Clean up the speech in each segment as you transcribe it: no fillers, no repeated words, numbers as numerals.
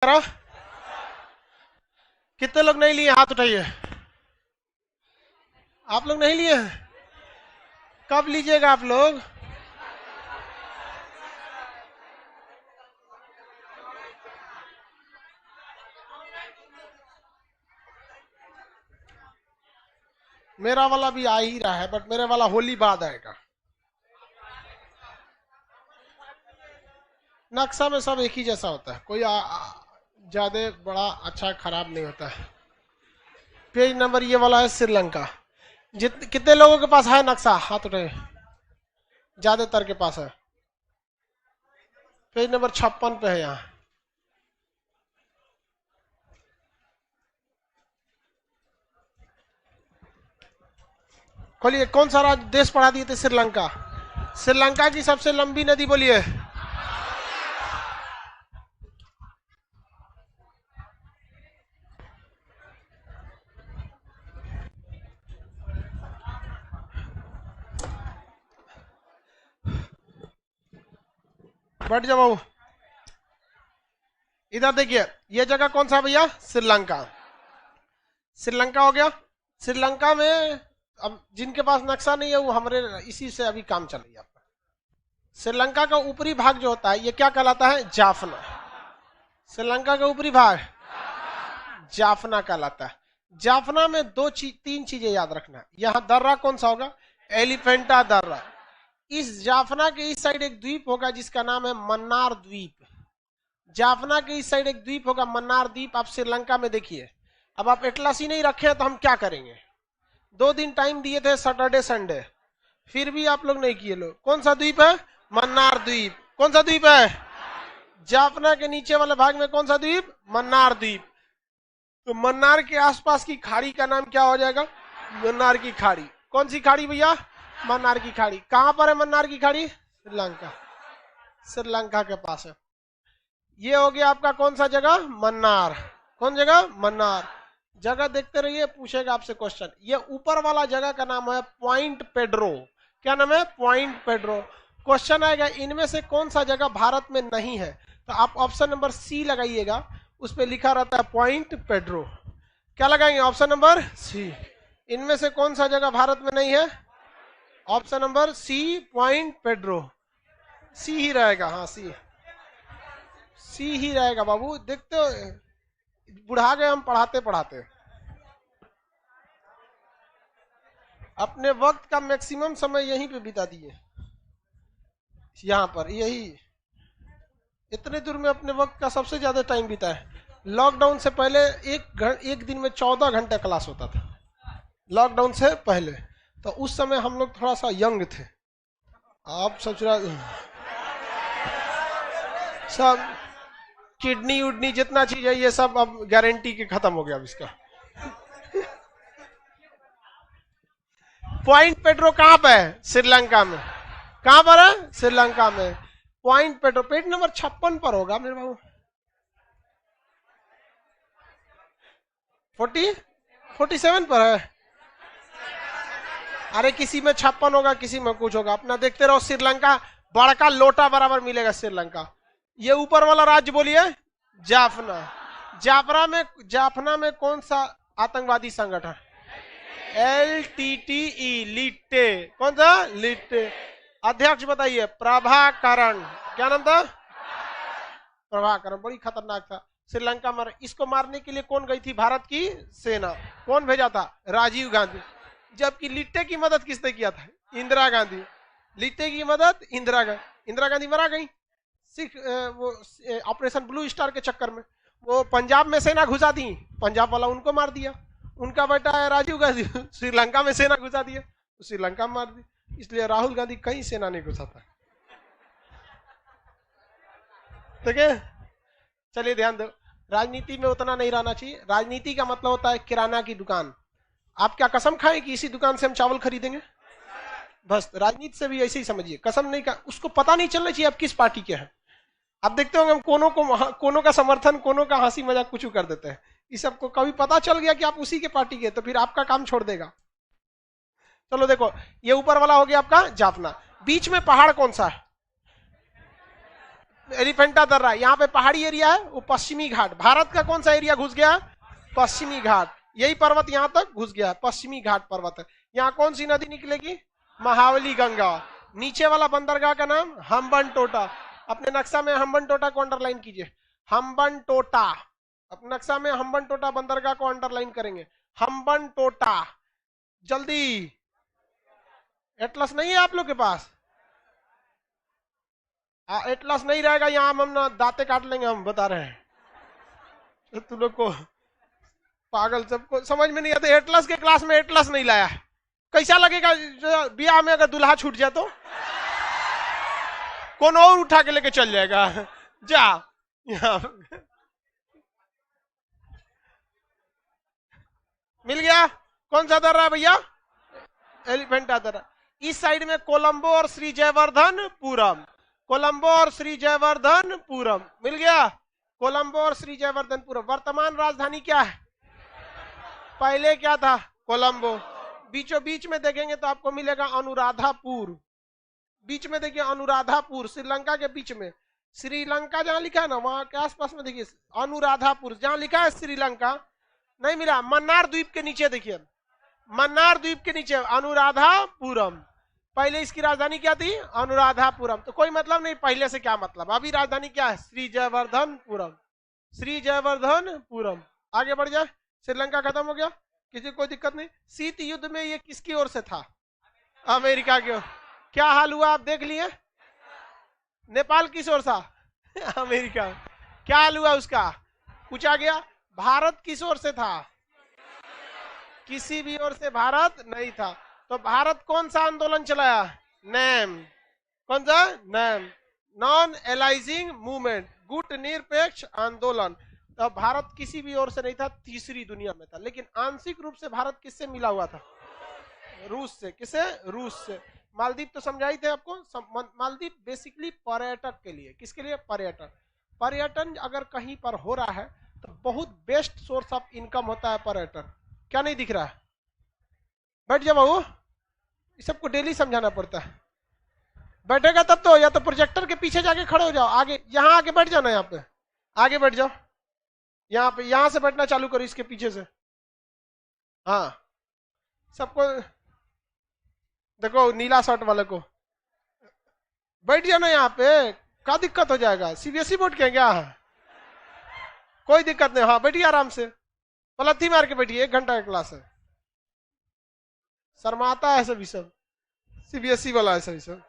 करो। कितने लोग नहीं लिए हाथ उठाइए। आप लोग नहीं लिए हैं? कब लीजिएगा आप लोग? मेरा वाला भी आ ही रहा है, बट मेरे वाला होली बाद आएगा। नक्शा में सब एक ही जैसा होता है, कोई ज्यादा बड़ा अच्छा खराब नहीं होता है। पेज नंबर ये वाला है श्रीलंका। कितने लोगों के पास है नक्शा? हाथ उठाए। ज्यादातर के पास है। पेज नंबर 56 पे है यहाँ। खोलिए। कौन सा देश पढ़ा दिए थे? श्रीलंका। श्रीलंका की सबसे लंबी नदी बोलिए। बैठ जाओ बाबू। इधर देखिए, ये जगह कौन सा भैया? श्रीलंका। श्रीलंका हो गया। श्रीलंका में अब जिनके पास नक्शा नहीं है वो हमारे इसी से अभी काम चल रही है आपका। श्रीलंका का ऊपरी भाग जो होता है ये क्या कहलाता है? जाफना। श्रीलंका का ऊपरी भाग जाफना कहलाता है। जाफना में तीन चीजें याद रखना। यहाँ दर्रा कौन सा होगा? एलिफेंटा दर्रा। इस जाफना के इस साइड एक द्वीप होगा जिसका नाम है मन्नार द्वीप। जाफना के इस साइड एक द्वीप होगा मन्नार द्वीप। आप श्रीलंका में देखिए। अब आप एटलस ही नहीं रखे तो हम क्या करेंगे? 2 दिन टाइम दिए थे, सैटरडे संडे, फिर भी आप लोग नहीं किए। लोग कौन सा द्वीप है? मन्नार द्वीप। कौन सा द्वीप है? जाफना के नीचे वाले भाग में कौन सा द्वीप? मन्नार द्वीप। तो मन्नार के आसपास की खाड़ी का नाम क्या हो जाएगा? मन्नार की खाड़ी। कौन सी खाड़ी भैया? मन्नार की खाड़ी। कहां पर है मन्नार की खाड़ी? श्रीलंका। श्रीलंका के पास है। ये हो गया आपका कौन सा जगह? मन्नार। कौन जगह? मन्नार। जगह देखते रहिए, पूछेगा आपसे क्वेश्चन। ये ऊपर वाला जगह का नाम है पॉइंट पेड्रो। क्या नाम है? Point Pedro. क्वेश्चन आएगा इनमें से कौन सा जगह भारत में नहीं है, तो आप ऑप्शन नंबर सी लगाइएगा। उस पर लिखा रहता है पॉइंट पेड्रो। क्या लगाएंगे? Option number C. इनमें से कौन सा जगह भारत में नहीं है? Option number C, Point Pedro. C ही रहेगा। हाँ, सी ही रहेगा बाबू। देखते हो, बुढ़ा गए हम पढ़ाते पढ़ाते। अपने वक्त का मैक्सिमम समय यहीं पे बिता दिए। यहाँ पर यही इतने दूर में अपने वक्त का सबसे ज्यादा टाइम बिता है। लॉकडाउन से पहले एक दिन में 14 घंटे क्लास होता था। लॉकडाउन से पहले तो उस समय हम लोग थोड़ा सा यंग थे। आप सब किडनी उडनी जितना चीज है ये सब अब गारंटी के खत्म हो गया अब इसका। पॉइंट पेड्रो कहां पर है? श्रीलंका में। कहां पर है? श्रीलंका में। पॉइंट पेड्रो पेज नंबर 56 पर होगा मेरे बाबू। 47 पर है। अरे किसी में 56 होगा, किसी में कुछ होगा। अपना देखते रहो। श्रीलंका बड़का लोटा बराबर मिलेगा श्रीलंका। ये ऊपर वाला राज्य बोलिए। जाफना। जाफना में कौन सा आतंकवादी संगठन? LTTE, लिट्टे। कौन सा? लिट्टे। अध्यक्ष बताइए। प्रभाकरण। क्या नाम था? प्रभाकरण। बड़ी खतरनाक था। श्रीलंका में इसको मारने के लिए कौन गई थी? भारत की सेना। कौन भेजा था? राजीव गांधी। जबकि लिट्टे की मदद किसने किया था? इंदिरा गांधी। लिट्टे की मदद इंदिरा गांधी। इंदिरा गांधी मरा गई सिख वो ऑपरेशन ब्लू स्टार के चक्कर में। वो पंजाब में सेना घुसा दी, पंजाब वाला उनको मार दिया। उनका बेटा है राजीव गांधी, श्रीलंका में सेना घुसा दिया, श्रीलंका में मार दी। इसलिए राहुल गांधी कहीं सेना नहीं घुसाता। ठीक है, चलिए ध्यान दो। राजनीति में उतना नहीं रहना चाहिए। राजनीति का मतलब होता है किराना की दुकान। आप क्या कसम खाएं कि इसी दुकान से हम चावल खरीदेंगे? बस राजनीति से भी ऐसे ही समझिए। कसम नहीं का, उसको पता नहीं चलना चाहिए आप किस पार्टी के हैं। आप देखते होंगे हम कोनों का समर्थन, कोनों का हंसी मजाक कुछ कर देते हैं। इस सबको कभी पता चल गया कि आप उसी के पार्टी के, तो फिर आपका काम छोड़ देगा। चलो देखो, ये ऊपर वाला हो गया आपका जाफना। बीच में पहाड़ कौन सा है? एलिफेंटा दर्रा, यहाँ पे पहाड़ी एरिया है, वो पश्चिमी घाट। भारत का कौन सा एरिया घुस गया? पश्चिमी घाट। यही पर्वत यहाँ तक घुस गया, पश्चिमी घाट पर्वत है। यहाँ कौन सी नदी निकलेगी? महावली गंगा। नीचे वाला बंदरगाह का नाम हम्बन टोटा। अपने नक्शा में हम्बन टोटा को अंडरलाइन कीजिए, हम्बन टोटा। अपने नक्शा में हम्बन टोटा बंदरगाह को अंडरलाइन करेंगे, हम्बन टोटा। जल्दी, एटलस नहीं है आप लोग के पास? एटलस नहीं रहेगा यहाँ हम ना दांते काट लेंगे, हम बता रहे हैं। तुम लोग को पागल, सबको समझ में नहीं आता। एटलस के क्लास में एटलस नहीं लाया, कैसा लगेगा ब्याह में अगर दुल्हा छूट जाए तो? कौन और उठा के लेके चल जाएगा? जा मिल गया। कौन सा दर्रा है भैया? एलिफेंटा दर्रा। इस साइड में कोलंबो और श्री जयवर्धनपुरम, कोलंबो और श्री जयवर्धनपुरम। मिल गया, कोलंबो और श्री जयवर्धनपुरम। वर्तमान राजधानी क्या है? पहले क्या था? कोलंबो। बीचों बीच में देखेंगे तो आपको मिलेगा अनुराधापुर। बीच में देखिए अनुराधापुर, श्रीलंका के बीच में। श्रीलंका जहां लिखा है ना, वहां के आसपास में देखिए अनुराधापुर। जहां लिखा है श्रीलंका नहीं मिला, मन्नार द्वीप के नीचे देखिए, मन्नार द्वीप के नीचे अनुराधापुरम। पहले इसकी राजधानी क्या थी? अनुराधापुरम। तो कोई मतलब नहीं पहले से क्या मतलब, अभी राजधानी क्या है? श्री जयवर्धनपुरम, श्री जयवर्धनपुरम। आगे बढ़ जाए। श्रीलंका खत्म हो गया, किसी को कोई दिक्कत नहीं। शीत युद्ध में ये किसकी ओर से था? अमेरिका की ओर। क्या हाल हुआ आप देख लिए? नेपाल किस ओर था? अमेरिका। क्या हाल हुआ उसका? पूछा गया। भारत किस ओर से था? किसी भी ओर से भारत नहीं था। तो भारत कौन सा आंदोलन चलाया? नैम। कौन सा? नैम, नॉन एलाइजिंग मूवमेंट, गुट निरपेक्ष आंदोलन। तो भारत किसी भी ओर से नहीं था, तीसरी दुनिया में था। लेकिन आंशिक रूप से भारत किससे मिला हुआ था? रूस से। किसे? रूस से। मालदीव तो समझाई थे आपको। मालदीव बेसिकली पर्यटक के लिए। किसके लिए? पर्यटन। पर्यटन अगर कहीं पर हो रहा है तो बहुत बेस्ट सोर्स ऑफ इनकम होता है पर्यटन। क्या नहीं दिख रहा है? बैठ जाओ बाबू, इस सबको डेली समझाना पड़ता है। बैठेगा तब तो, या तो प्रोजेक्टर के पीछे जाके खड़े हो जाओ, आगे यहाँ आके बैठ जाना, यहाँ पे आगे बैठ जाओ, यहाँ पे, यहाँ से बैठना चालू करो, इसके पीछे से। हाँ, सबको देखो, नीला शर्ट वाले को बैठ जाना यहाँ पे। क्या दिक्कत हो जाएगा? सीबीएसई बोर्ड के क्या? कोई दिक्कत नहीं। हाँ बैठिए आराम से, पलथी मार के बैठिए, 1 घंटा का क्लास है। शर्माता है सभी, सब सीबीएसई वाला है सभी। सब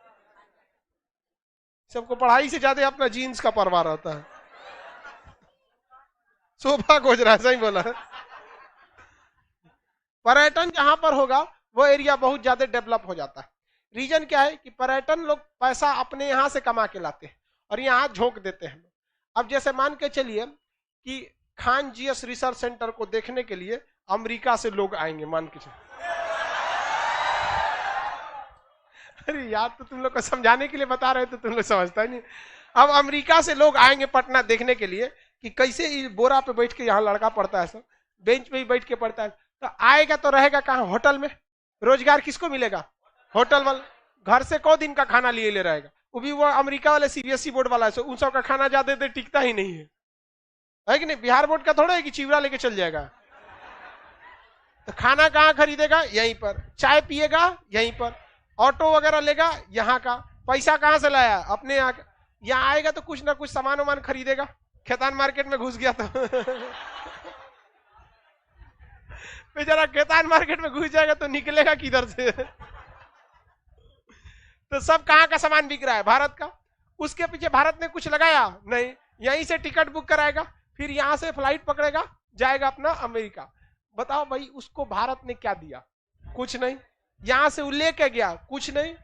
सबको पढ़ाई से ज्यादा अपना जीन्स का परवाह रहता है। शोभा खोज रहा है, सही बोला है। पर्यटन जहां पर होगा वो एरिया बहुत ज्यादा डेवलप हो जाता है। रीजन क्या है कि पर्यटन लोग पैसा अपने यहां से कमा के लाते हैं और यहाँ झोंक देते हैं। अब जैसे मान के चलिए कि खान जीएस रिसर्च सेंटर को देखने के लिए अमेरिका से लोग आएंगे, मान के चलिए। अरे यार, तो तुम लोग को समझाने के लिए बता रहे थे, तुम लोग समझता ही नहीं। अब अमेरिका से लोग आएंगे पटना देखने के लिए कि कैसे बोरा पे बैठ के यहाँ लड़का पढ़ता है, सब बेंच पे ही बैठ के पढ़ता है। तो आएगा तो रहेगा कहाँ? होटल में। रोजगार किसको मिलेगा? होटल वाला। घर से 1 दिन का खाना लिए ले रहेगा, वो भी वो अमेरिका वाले सीबीएसई बोर्ड वाला है, उन सब का खाना ज्यादा देर टिकता ही नहीं है कि नहीं? बिहार बोर्ड का थोड़ा है कि चिवड़ा लेके चल जाएगा। तो खाना कहाँ खरीदेगा? यहीं पर। चाय पिएगा यहीं पर। ऑटो वगैरह लेगा यहाँ का। पैसा कहाँ से लाया? अपने यहाँ का। यहाँ आएगा तो कुछ ना कुछ सामान वामान खरीदेगा। खेतान मार्केट में घुस गया तो बेचारा खेतान मार्केट में घुस जाएगा तो निकलेगा किधर से? तो सब कहाँ का सामान बिक रहा है? भारत का। उसके पीछे भारत ने कुछ लगाया नहीं। यहीं से टिकट बुक कराएगा, फिर यहाँ से फ्लाइट पकड़ेगा, जाएगा अपना अमेरिका। बताओ भाई, उसको भारत ने क्या दिया? कुछ नहीं। यहां से वो लेके गया, कुछ नहीं।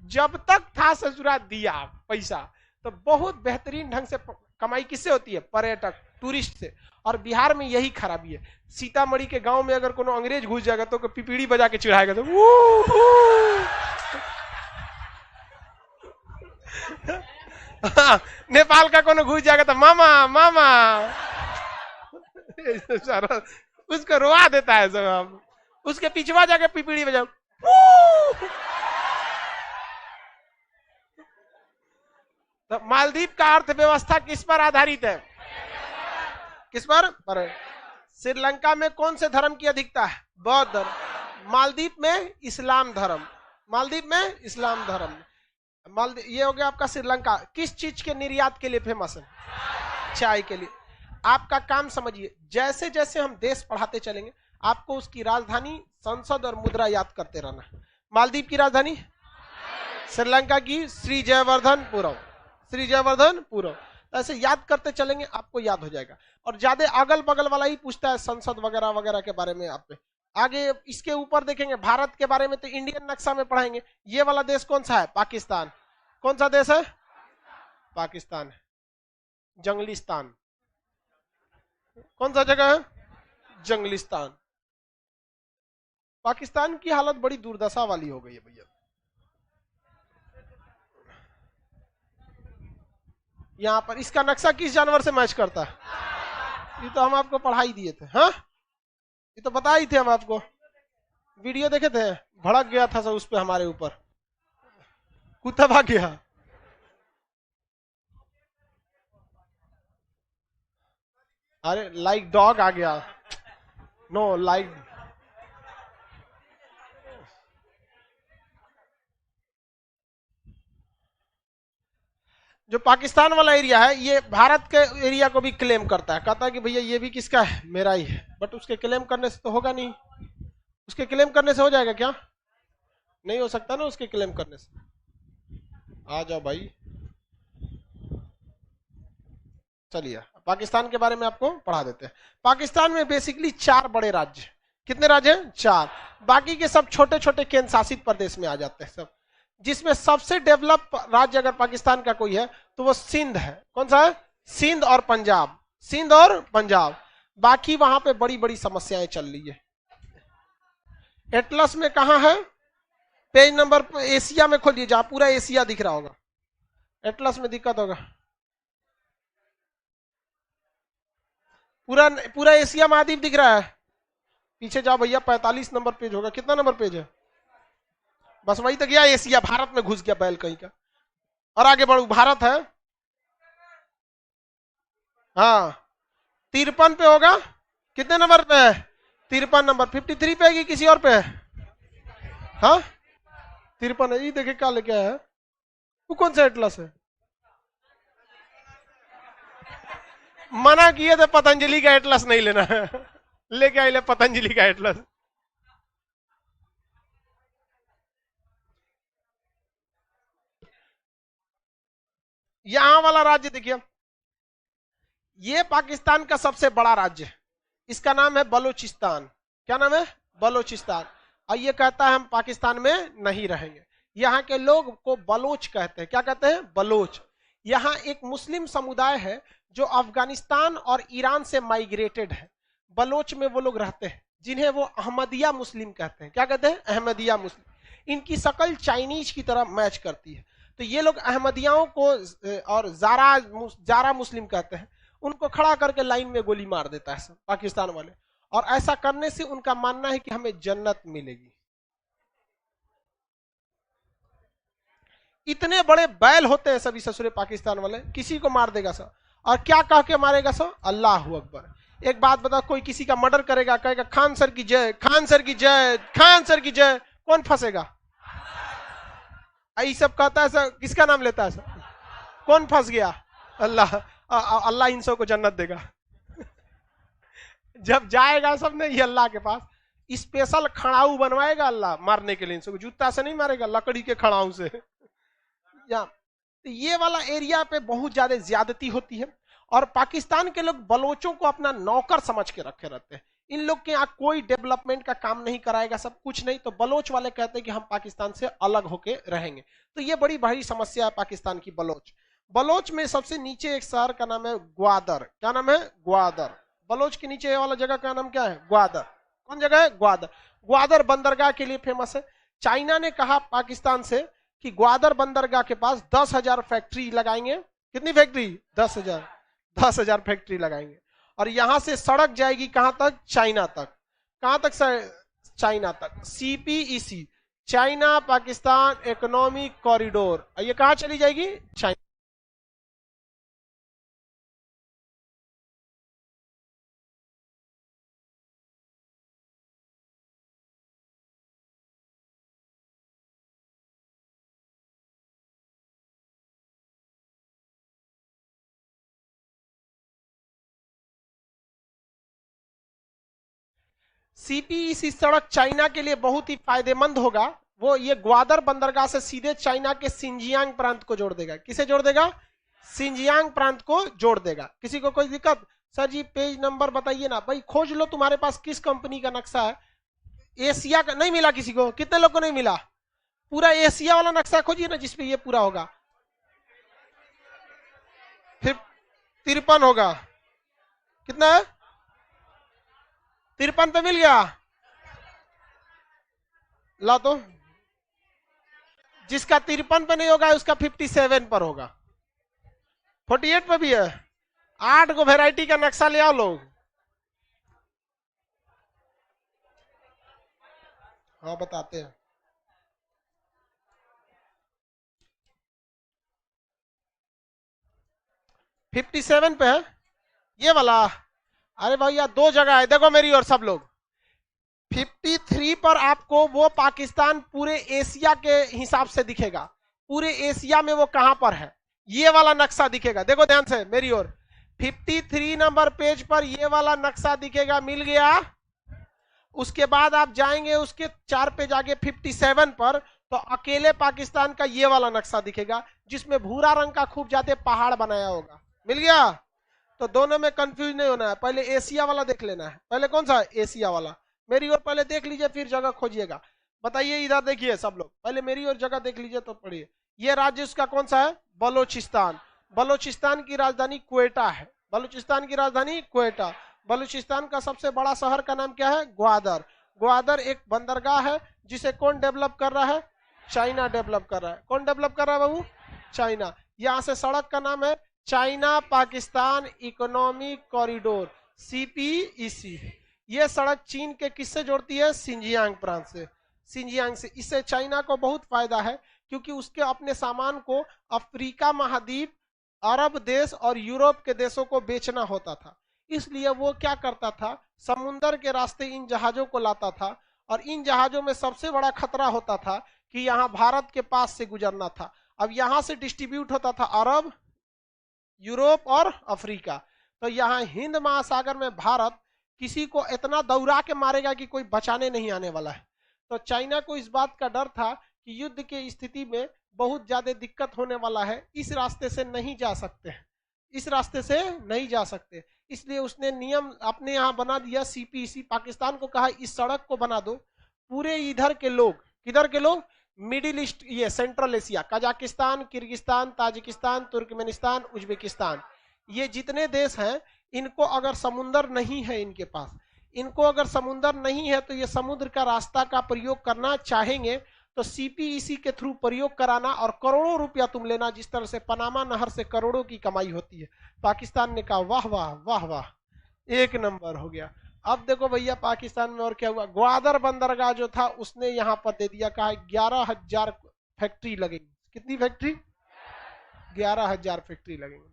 जब तक था ससुरा दिया पैसा। तो बहुत बेहतरीन ढंग से कमाई किससे होती है? पर्यटक, टूरिस्ट से। और बिहार में यही खराबी है। सीतामढ़ी के गांव में अगर कोनो अंग्रेज घुस जाएगा तो पिपीड़ी बजा के चिढ़ाएगा तो नेपाल का कोनो घुस जाएगा तो मामा मामा उसको रोवा देता है सब। उसके पिछवा जाके पिपीड़ी बजाओ। तो मालदीव का अर्थव्यवस्था किस पर आधारित है? किस पर? श्रीलंका में कौन से धर्म की अधिकता है? बौद्ध धर्म। मालदीव में इस्लाम धर्म। मालदीव में इस्लाम धर्म। मालदीव, ये हो गया आपका श्रीलंका। किस चीज के निर्यात के लिए फेमस है? चाय के लिए। आपका काम समझिए, जैसे जैसे हम देश पढ़ाते चलेंगे आपको उसकी राजधानी, संसद और मुद्रा याद करते रहना है। मालदीव की राजधानी, श्रीलंका की श्री जयवर्धनपुरम। श्री जयवर्धनपुरम। ऐसे याद करते चलेंगे आपको याद हो जाएगा। और ज्यादा अगल बगल वाला ही पूछता है संसद वगैरह वगैरह के बारे में। आप आगे इसके ऊपर देखेंगे भारत के बारे में तो इंडियन नक्शा में पढ़ाएंगे। ये वाला देश कौन सा है? पाकिस्तान। कौन सा देश है? पाकिस्तान। जंगलिस्तान। कौन सा जगह है? जंगलिस्तान। पाकिस्तान की हालत बड़ी दुर्दशा वाली हो गई है भैया। यहां पर इसका नक्शा किस जानवर से मैच करता है? ये तो हम आपको पढ़ा ही दिए थे। हाँ, ये तो बता ही थे हम आपको। वीडियो देखे थे, भड़क गया था सब उस पे हमारे ऊपर, कुत्ता भाग गया। अरे लाइक डॉग आ गया। Know like. जो पाकिस्तान वाला एरिया है ये भारत के एरिया को भी क्लेम करता है। कहता है कि भैया ये भी किसका है? मेरा ही है। बट उसके क्लेम करने से तो होगा नहीं। उसके क्लेम करने से हो जाएगा क्या? नहीं हो सकता ना उसके क्लेम करने से। आ जाओ भाई, चलिए पाकिस्तान के बारे में आपको पढ़ा देते हैं। पाकिस्तान में बेसिकली 4 बड़े राज्य। कितने राज्य हैं? 4। बाकी के सब छोटे छोटे केंद्र शासित प्रदेश में आ जाते हैं सब। जिसमें सबसे डेवलप राज्य अगर पाकिस्तान का कोई है तो वो सिंध है। कौन सा है? सिंध और पंजाब। सिंध और पंजाब। बाकी वहां पे बड़ी बड़ी समस्याएं चल रही है। एटलस में कहां है? पेज नंबर एशिया में खोलिए, जहां पूरा एशिया दिख रहा होगा। एटलस में दिक्कत होगा। पूरा पूरा एशिया महाद्वीप दिख रहा है। पीछे जाओ भैया, 45 नंबर पेज होगा। कितना नंबर पेज है? बस वही तो गया एशिया। भारत में घुस गया बैल कहीं का। और आगे बढ़ू, भारत है। हाँ 53 पे होगा। कितने नंबर पे है? 53 नंबर। 53 पे है कि किसी और पे है? हाँ 53 है। ये देखिए क्या लेके आया है। वो कौन सा एटलस है? मना किए थे पतंजलि का एटलस नहीं लेना है। लेके आए ले पतंजलि का एटलस। यहां वाला राज्य देखिए, ये पाकिस्तान का सबसे बड़ा राज्य है। इसका नाम है बलूचिस्तान। क्या नाम है? बलूचिस्तान। और ये कहता है हम पाकिस्तान में नहीं रहेंगे। यहाँ के लोग को बलोच कहते हैं। क्या कहते हैं? बलोच। यहाँ एक मुस्लिम समुदाय है जो अफगानिस्तान और ईरान से माइग्रेटेड है। बलोच में वो लोग रहते हैं जिन्हें वो अहमदिया मुस्लिम कहते हैं। क्या कहते हैं? अहमदिया मुस्लिम। इनकी शक्ल चाइनीज की तरह मैच करती है। तो ये लोग अहमदियाओं को और जारा मुस्लिम कहते हैं। उनको खड़ा करके लाइन में गोली मार देता है सब पाकिस्तान वाले। और ऐसा करने से उनका मानना है कि हमें जन्नत मिलेगी। इतने बड़े बैल होते हैं सभी ससुरे पाकिस्तान वाले। किसी को मार देगा सर। और क्या कह के मारेगा सर? अल्लाह अकबर। एक बात बताओ, कोई किसी का मर्डर करेगा, कहेगा खान सर की जय, खान सर की जय, खान सर की जय, कौन फंसेगा? ये सब कहता है सर, किसका नाम लेता है सर? कौन फंस गया? अल्लाह। अल्लाह इन सब को जन्नत देगा। जब जाएगा सब ने ये अल्लाह के पास, स्पेशल खड़ाऊ बनवाएगा अल्लाह मारने के लिए। इन सबको जूता से नहीं मारेगा, लकड़ी के खड़ाऊ से। या तो ये वाला एरिया पे बहुत ज्यादा ज्यादती होती है। और पाकिस्तान के लोग बलोचों को अपना नौकर समझ के रखे रहते हैं। इन लोग के यहाँ कोई डेवलपमेंट का काम नहीं कराएगा, सब कुछ नहीं। तो बलोच वाले कहते हैं कि हम पाकिस्तान से अलग होके रहेंगे। तो ये बड़ी भारी समस्या है पाकिस्तान की। बलोच, बलोच में सबसे नीचे एक शहर का नाम है ग्वादर। क्या नाम है? ग्वादर। बलोच के नीचे वाला जगह का नाम क्या है? ग्वादर। कौन जगह है? ग्वादर। ग्वादर बंदरगाह के लिए फेमस है। चाइना ने कहा पाकिस्तान से कि ग्वादर बंदरगाह के पास 10,000 फैक्ट्री लगाएंगे। कितनी फैक्ट्री? 10,000। 10,000 फैक्ट्री लगाएंगे। और यहां से सड़क जाएगी कहां तक? चाइना तक। कहां तक? चाइना तक। CPEC, China Pakistan economic corridor. ये कहां चली जाएगी? चाइना। सीपीईसी सड़क चाइना के लिए बहुत ही फायदेमंद होगा। वो ये ग्वादर बंदरगाह से सीधे चाइना के सिंजियांग प्रांत को जोड़ देगा। किसे जोड़ देगा? सिंजियांग प्रांत को जोड़ देगा। किसी को कोई दिक्कत? सर जी पेज नंबर बताइए ना। भाई खोज लो तुम्हारे पास किस कंपनी का नक्शा है। एशिया का नहीं मिला किसी को? कितने लोग को नहीं मिला? पूरा एशिया वाला नक्शा खोजिए ना जिसपे ये पूरा होगा। फिर 53 होगा। कितना है? 53 पे मिल गया। ला तो जिसका 53 पे नहीं होगा उसका 57 पर होगा। 48 पे भी है। 8 को वेराइटी का नक्शा ले आओ लोग। हाँ बताते हैं। फिफ्टी 57 पे है ये वाला। अरे भैया 2 जगह है, देखो मेरी और सब लोग। 53 पर आपको वो पाकिस्तान पूरे एशिया के हिसाब से दिखेगा। पूरे एशिया में वो कहां पर है ये वाला नक्शा दिखेगा। देखो ध्यान से मेरी ओर। 53 नंबर पेज पर ये वाला नक्शा दिखेगा। मिल गया। उसके बाद आप जाएंगे उसके 4 पेज आगे 57 पर, तो अकेले पाकिस्तान का ये वाला नक्शा दिखेगा जिसमें भूरा रंग का खूब जाते पहाड़ बनाया होगा। मिल गया। तो दोनों में कंफ्यूज नहीं होना है। पहले एशिया वाला देख लेना है। पहले कौन सा है? एशिया वाला। मेरी ओर पहले देख लीजिए फिर जगह खोजिएगा। बताइए इधर देखिए सब लोग। पहले मेरी ओर जगह देख लीजिए तो पढ़िए। ये राज्य उसका कौन सा है? बलोचिस्तान। बलोचिस्तान की राजधानी क्वेटा है। बलूचिस्तान की राजधानी क्वेटा। बलूचिस्तान का सबसे बड़ा शहर का नाम क्या है? ग्वादर। ग्वादर एक बंदरगाह है जिसे कौन डेवलप कर रहा है? चाइना डेवलप कर रहा है। कौन डेवलप कर रहा है बाबू? चाइना। यहाँ से सड़क का नाम है China Pakistan economic corridor, CPEC. ये सड़क चीन के किससे जोड़ती है? सिंजियांग प्रांत से। सिंजियांग से। इससे चाइना को बहुत फायदा है क्योंकि उसके अपने सामान को अफ्रीका महाद्वीप, अरब देश और यूरोप के देशों को बेचना होता था। इसलिए वो क्या करता था? समुद्र के रास्ते इन जहाजों को लाता था। और इन जहाजों में सबसे बड़ा खतरा होता था कि यहाँ भारत के पास से गुजरना था। अब यहाँ से डिस्ट्रीब्यूट होता था अरब, यूरोप और अफ्रीका। तो यहाँ हिंद महासागर में भारत किसी को इतना दौड़ा के मारेगा कि कोई बचाने नहीं आने वाला है। तो चाइना को इस बात का डर था कि युद्ध के स्थिति में बहुत ज्यादा दिक्कत होने वाला है, इस रास्ते से नहीं जा सकते, इस रास्ते से नहीं जा सकते। इसलिए उसने नियम अपने यहाँ बना दिया। सीपीईसी पाकिस्तान को कहा इस सड़क को बना दो। पूरे इधर के लोग, किधर के लोग? मिडिल ईस्ट, ये central Asia, Kazakhstan, Kyrgyzstan, Tajikistan, Turkmenistan, Uzbekistan, ये जितने देश हैं इनको अगर समुंदर नहीं है इनके पास, इनको अगर समुंदर नहीं है तो ये समुद्र का रास्ता का प्रयोग करना चाहेंगे तो सीपीईसी के थ्रू प्रयोग कराना और करोड़ों रुपया तुम लेना। जिस तरह से पनामा नहर से करोड़ों की कमाई होती है। पाकिस्तान ने कहा वाह वाह वाह वाह, एक नंबर हो गया। अब देखो भैया पाकिस्तान में और क्या हुआ। ग्वादर बंदरगाह जो था उसने यहाँ पर दे दिया, कहा 11,000 फैक्ट्री लगेगी। कितनी फैक्ट्री? 11,000 फैक्ट्री लगेंगी।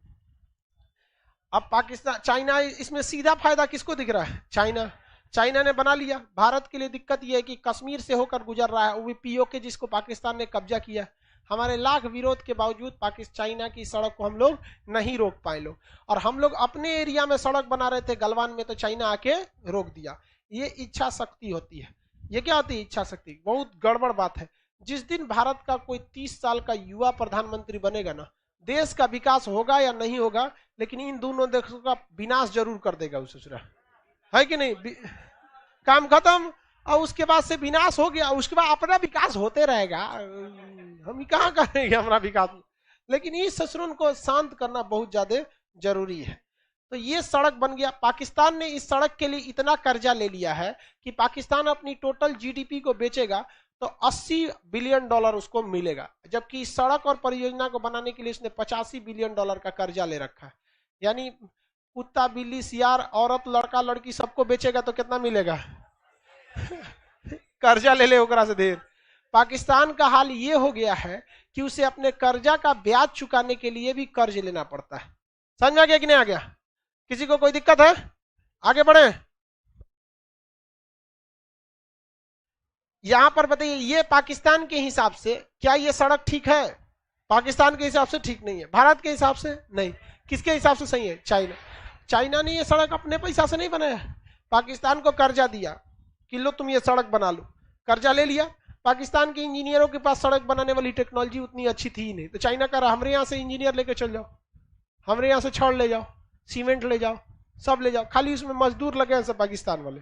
अब पाकिस्तान, चाइना इसमें सीधा फायदा किसको दिख रहा है? चाइना। चाइना ने बना लिया। भारत के लिए दिक्कत यह है कि कश्मीर से होकर गुजर रहा है, वो भी पीओके जिसको पाकिस्तान ने कब्जा किया। हमारे लाख विरोध के बावजूद चाइना की सड़क को हम लोग नहीं रोक पाए लोग। और हम लोग अपने एरिया में सड़क बना रहे थे गलवान में, तो चाइना आके रोक दिया। ये इच्छा शक्ति होती है। ये क्या होती है? इच्छा शक्ति। बहुत गड़बड़ बात है। जिस दिन भारत का कोई 30 साल का युवा प्रधानमंत्री बनेगा ना, देश का विकास होगा या नहीं होगा, लेकिन इन दोनों देशों का विनाश जरूर कर देगा वो ससुरा, है कि नहीं? काम खत्म। और उसके बाद से विनाश हो गया, उसके बाद अपना विकास होते रहेगा। हम कहाँ करेंगे हमारा विकास? लेकिन इस ससुरन को शांत करना बहुत ज्यादा जरूरी है। तो ये सड़क बन गया। पाकिस्तान ने इस सड़क के लिए इतना कर्जा ले लिया है कि पाकिस्तान अपनी टोटल जीडीपी को बेचेगा तो 80 बिलियन डॉलर उसको मिलेगा। जबकि इस सड़क और परियोजना को बनाने के लिए इसने 85 बिलियन डॉलर का कर्जा ले रखा है। यानी कुत्ता, बिल्ली, सियार, औरत, लड़का, लड़की सबको बेचेगा तो कितना मिलेगा? कर्जा ले ले ओकरा से देर। पाकिस्तान का हाल ये हो गया है कि उसे अपने कर्जा का ब्याज चुकाने के लिए भी कर्ज लेना पड़ता है। समझ में आ गया कि नहीं आ गया? किसी को कोई दिक्कत है? आगे बढ़े। यहां पर बताइए, ये पाकिस्तान के हिसाब से क्या ये सड़क ठीक है? पाकिस्तान के हिसाब से ठीक नहीं है। भारत के हिसाब से नहीं। किसके हिसाब से सही है? चाइना। चाइना ने ये सड़क अपने पैसा से नहीं बनाया, पाकिस्तान को कर्जा दिया। कि लो तुम ये सड़क बना लो, कर्जा ले लिया। पाकिस्तान के इंजीनियरों के पास सड़क बनाने वाली टेक्नोलॉजी उतनी अच्छी थी ही नहीं, तो चाइना कह रहा हमारे यहाँ से इंजीनियर लेके चल जाओ, हमारे यहाँ से छड़ ले जाओ, सीमेंट ले जाओ, सब ले जाओ, खाली उसमें मजदूर लगे हैं सब पाकिस्तान वाले।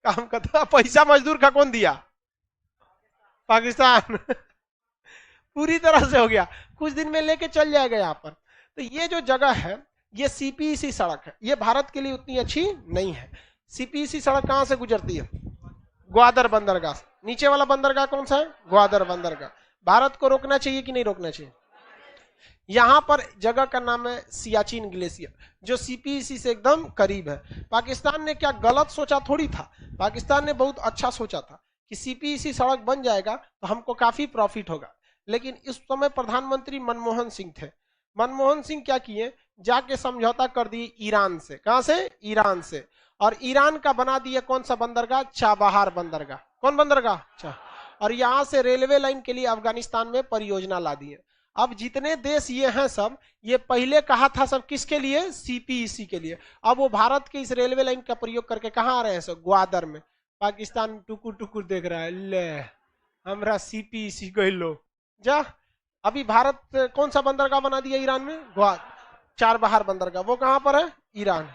काम करता, पैसा मजदूर का कौन दिया? पाकिस्तान। पूरी तरह से हो गया, कुछ दिन में लेके चल जाएगा यहाँ पर। तो ये जो जगह है ये सीपीईसी सड़क है, ये भारत के लिए उतनी अच्छी नहीं है। सीपीईसी सड़क कहां से गुजरती है? ग्वादर बंदरगाह। नीचे वाला बंदरगाह कौन सा है? ग्वादर बंदरगाह। भारत को रोकना चाहिए कि नहीं रोकना चाहिए? यहां पर जगह का नाम है सियाचिन ग्लेशियर, जो सीपीईसी से एकदम करीब है। पाकिस्तान ने क्या गलत सोचा थोड़ी था, पाकिस्तान ने बहुत अच्छा सोचा था कि सीपीईसी सड़क बन जाएगा तो हमको काफी प्रॉफिट होगा। लेकिन इस समय प्रधानमंत्री मनमोहन सिंह थे। मनमोहन सिंह क्या किए, जाके समझौता कर दिए ईरान से। कहां से? ईरान से। और ईरान का बना दिया कौन सा बंदरगाह? चाबहार बंदरगाह। कौन बंदरगाह? और यहां से रेलवे लाइन के लिए अफगानिस्तान में परियोजना ला दी है। अब जितने देश ये हैं सब, ये पहले कहा था सब किसके लिए? सीपीईसी के लिए। अब वो भारत के इस रेलवे लाइन का प्रयोग करके कहाँ आ रहे हैं सब? ग्वादर में। पाकिस्तान टुकुर टुकुर देख रहा है, ले हमरा सीपीईसी कह लो जा। अभी भारत कौन सा बंदरगाह बना दिया ईरान में? चाबहार बंदरगाह। वो कहां पर है? ईरान।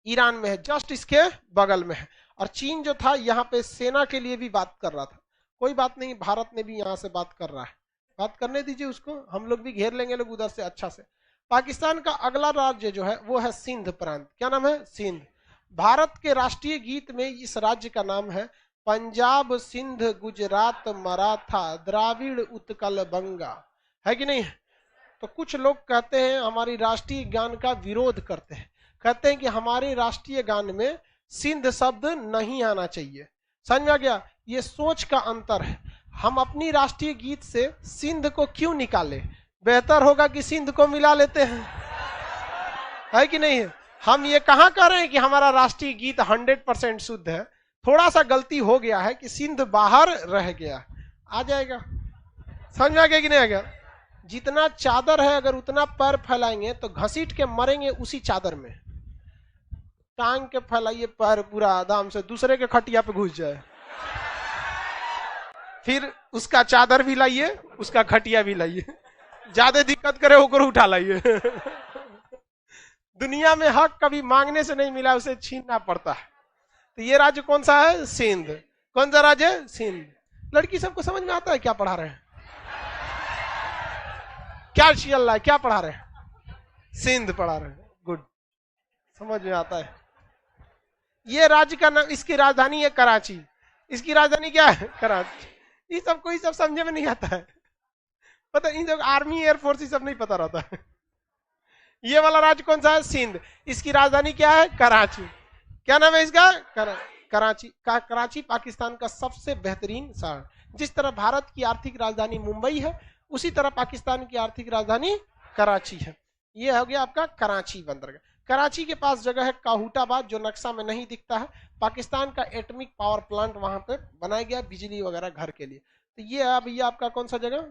ईरान में है, जस्ट इसके बगल में है। और चीन जो था यहाँ पे सेना के लिए भी बात कर रहा था। कोई बात नहीं, भारत ने भी यहाँ से बात कर रहा है, बात करने दीजिए उसको, हम लोग भी घेर लेंगे लोग उधर से अच्छा से। पाकिस्तान का अगला राज्य जो है वो है सिंध प्रांत। क्या नाम है? सिंध। भारत के राष्ट्रीय गीत में इस राज्य का नाम है पंजाब, सिंध, गुजरात, मराठा, द्राविड़, उत्कल, बंगा। है कि नहीं? तो कुछ लोग कहते हैं, हमारी राष्ट्रीय गान का विरोध करते हैं, कहते हैं कि हमारे राष्ट्रीय गान में सिंध शब्द नहीं आना चाहिए। समझ में आ गया? ये सोच का अंतर है। हम अपनी राष्ट्रीय गीत से सिंध को क्यों निकाले? बेहतर होगा कि सिंध को मिला लेते हैं, है कि नहीं? हम ये कहां कह रहे हैं कि हमारा राष्ट्रीय गीत 100% शुद्ध है। थोड़ा सा गलती हो गया है कि सिंध बाहर रह गया, आ जाएगा। समझ में आ गया कि नहीं आ गया? जितना चादर है अगर उतना पैर फैलाएंगे तो घसीट के मरेंगे उसी चादर में। टांग के फैलाइए पैर पूरा आराम से, दूसरे के खटिया पे घुस जाए, फिर उसका चादर भी लाइए, उसका खटिया भी लाइए, ज्यादा दिक्कत करे होकर उठा लाइए। दुनिया में हक कभी मांगने से नहीं मिला, उसे छीनना पड़ता है। तो ये राज्य कौन सा है? सिंध। कौन सा राज्य? सिंध। लड़की सबको समझ में आता है क्या पढ़ा रहे हैं? क्या चल रहा है? क्या पढ़ा रहे हैं? सिंध पढ़ा रहे हैं। गुड, समझ में आता है। ये राज्य का नाम, इसकी राजधानी है कराची। इसकी राजधानी क्या है? कराची। ये सब कोई सब समझे में नहीं आता है, पता इन सब आर्मी एयरफोर्स ये सब नहीं पता रहता है। ये वाला राज्य कौन सा है? सिंध। इसकी राजधानी क्या है? कराची। क्या नाम है इसका? कराची। कराची पाकिस्तान का सबसे बेहतरीन शहर। जिस तरह भारत की आर्थिक राजधानी मुंबई है, उसी तरह पाकिस्तान की आर्थिक राजधानी कराची है। ये हो गया आपका कराची बंदरगाह। कराची के पास जगह है काहूटाबाद, जो नक्शा में नहीं दिखता है। पाकिस्तान का एटॉमिक पावर प्लांट वहां पे बनाया गया, बिजली वगैरह घर के लिए। तो ये अब ये आपका कौन सा जगह?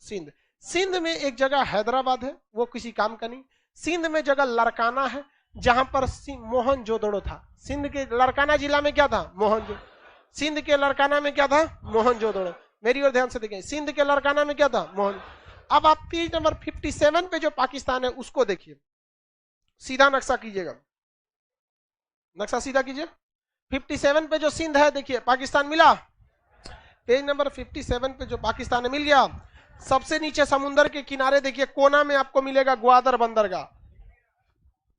सिंध। सिंध में एक जगह हैदराबाद है, वो किसी काम का नहीं। सिंध में जगह लड़काना है, जहां पर मोहनजोदड़ो था। सिंध के लड़काना जिला में क्या था? मोहनजोदड़ो। सिंध के लड़काना में क्या था? मोहनजोदड़ो। मेरी ओर ध्यान से देखें, सिंध के लड़काना में क्या था? मोहन। अब आप पेज नंबर 57 पे जो पाकिस्तान है उसको देखिए, सीधा नक्शा कीजिएगा, नक्शा सीधा कीजिए। 57 पे जो सिंध है देखिए, पाकिस्तान मिला। पेज नंबर 57 पे जो पाकिस्तान है मिल गया। सबसे नीचे समुंदर के किनारे देखिए, कोना में आपको मिलेगा ग्वादर बंदरगाह।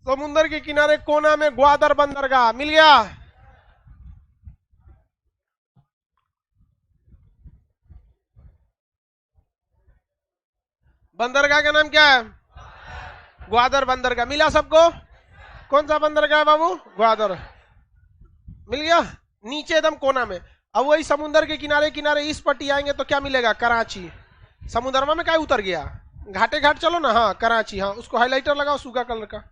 समुंदर के किनारे कोना में ग्वादर बंदरगाह मिल गया। बंदरगाह का नाम क्या है? ग्वादर बंदरगाह। मिला सबको? कौन सा बंदरगाह है बाबू? ग्वादर। मिल गया। नीचे एकदम कोना में। अब वही समुंदर के किनारे किनारे इस पट्टी आएंगे तो क्या मिलेगा? कराची। समुद्रमा में क्या उतर गया? घाटे घाट चलो ना। हाँ कराची। हाँ उसको हाइलाइटर लगाओ, सूगा कलर का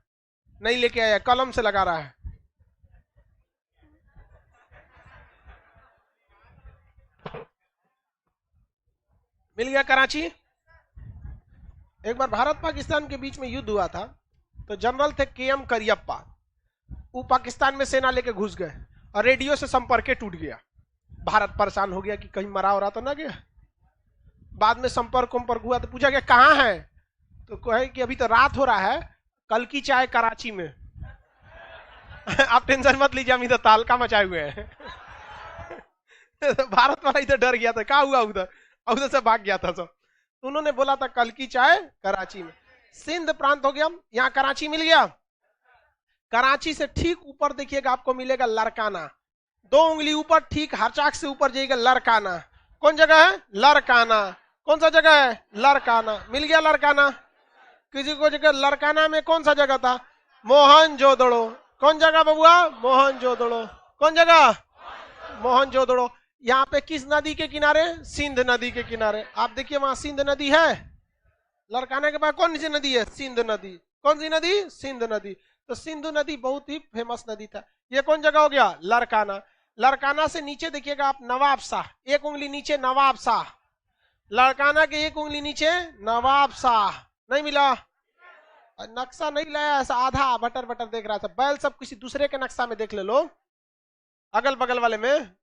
नहीं लेके आया, कलम से लगा रहा है। मिल गया कराची। एक बार भारत पाकिस्तान के बीच में युद्ध हुआ था, तो जनरल थे KM करियप्पा। वो पाकिस्तान में सेना लेके घुस गए और रेडियो से संपर्क टूट गया। भारत परेशान हो गया कि कहीं मरा हो रहा तो ना गया। बाद में संपर्क हुआ तो पूछा गया कहाँ है, तो कहे कि अभी तो रात हो रहा है, कल की चाय कराची में। आप टेंशन मत लीजिए, हम इधर तालका मचाए हुए हैं। भारत वाला इधर डर गया था, क्या हुआ उधर, उधर से भाग गया था सब। तो उन्होंने बोला था कल की चाय कराची में। सिंध प्रांत हो गया, यहाँ कराची मिल गया। कराची से ठीक ऊपर देखिएगा आपको मिलेगा लरकाना, 2 उंगली ऊपर, ठीक हरचाक से ऊपर जाइएगा लरकाना। कौन जगह है? लरकाना। कौन सा जगह है? लरकाना। मिल गया लरकाना। किसी को जगह लरकाना में कौन सा जगह था? मोहनजोदड़ो। कौन जगह बबुआ? मोहनजोदड़ो। कौन जगह? मोहनजोदड़ो। यहाँ पे किस नदी के किनारे? सिंध नदी के किनारे। आप देखिए वहां सिंध नदी है। लरकाना के पास कौन सी नदी है? सिंध नदी। कौन सी नदी? सिंध नदी। तो सिंधु नदी बहुत ही फेमस नदी था। ये कौन जगह हो गया? लरकाना। लरकाना से नीचे देखिएगा आप नवाब शाह, 1 उंगली नीचे नवाब शाह। लरकाना के 1 उंगली नीचे नवाब शाह। नहीं मिला? नक्शा नहीं लाया, ऐसा आधा बटर बटर देख रहा था। बैल सब किसी दूसरे के नक्शा में देख ले लो, अगल बगल वाले में।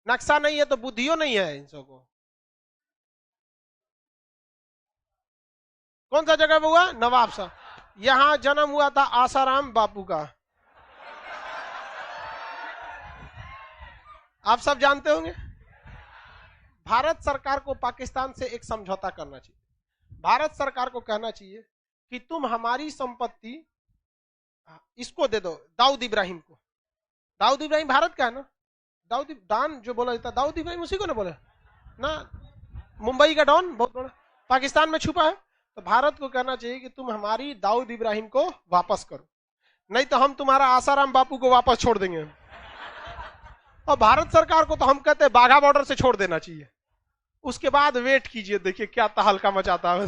नक्शा नहीं है तो बुद्धियो नहीं है इन सबको। कौन सा जगह हुआ? नवाब शाह। यहां जन्म हुआ था आसाराम बापू का। आप सब जानते होंगे। भारत सरकार को पाकिस्तान से एक समझौता करना चाहिए। भारत सरकार को कहना चाहिए कि तुम हमारी संपत्ति इसको दे दो, दाऊद इब्राहिम को। दाऊद इब्राहिम भारत का है ना? दाऊद डॉन जो बोला जाता है, दाऊद इब्राहिम उसी को ना बोले ना? मुंबई का डॉन बहुत बड़ा, पाकिस्तान में छुपा है। तो भारत को कहना चाहिए कि तुम हमारी दाऊद इब्राहिम को वापस करो, नहीं तो हम तुम्हारा आसाराम बापू को वापस छोड़ देंगे। और भारत सरकार को तो हम कहते हैं बाघा बॉर्डर से छोड़ देना चाहिए। उसके बाद वेट कीजिए, देखिए क्या तहलका मचाता है।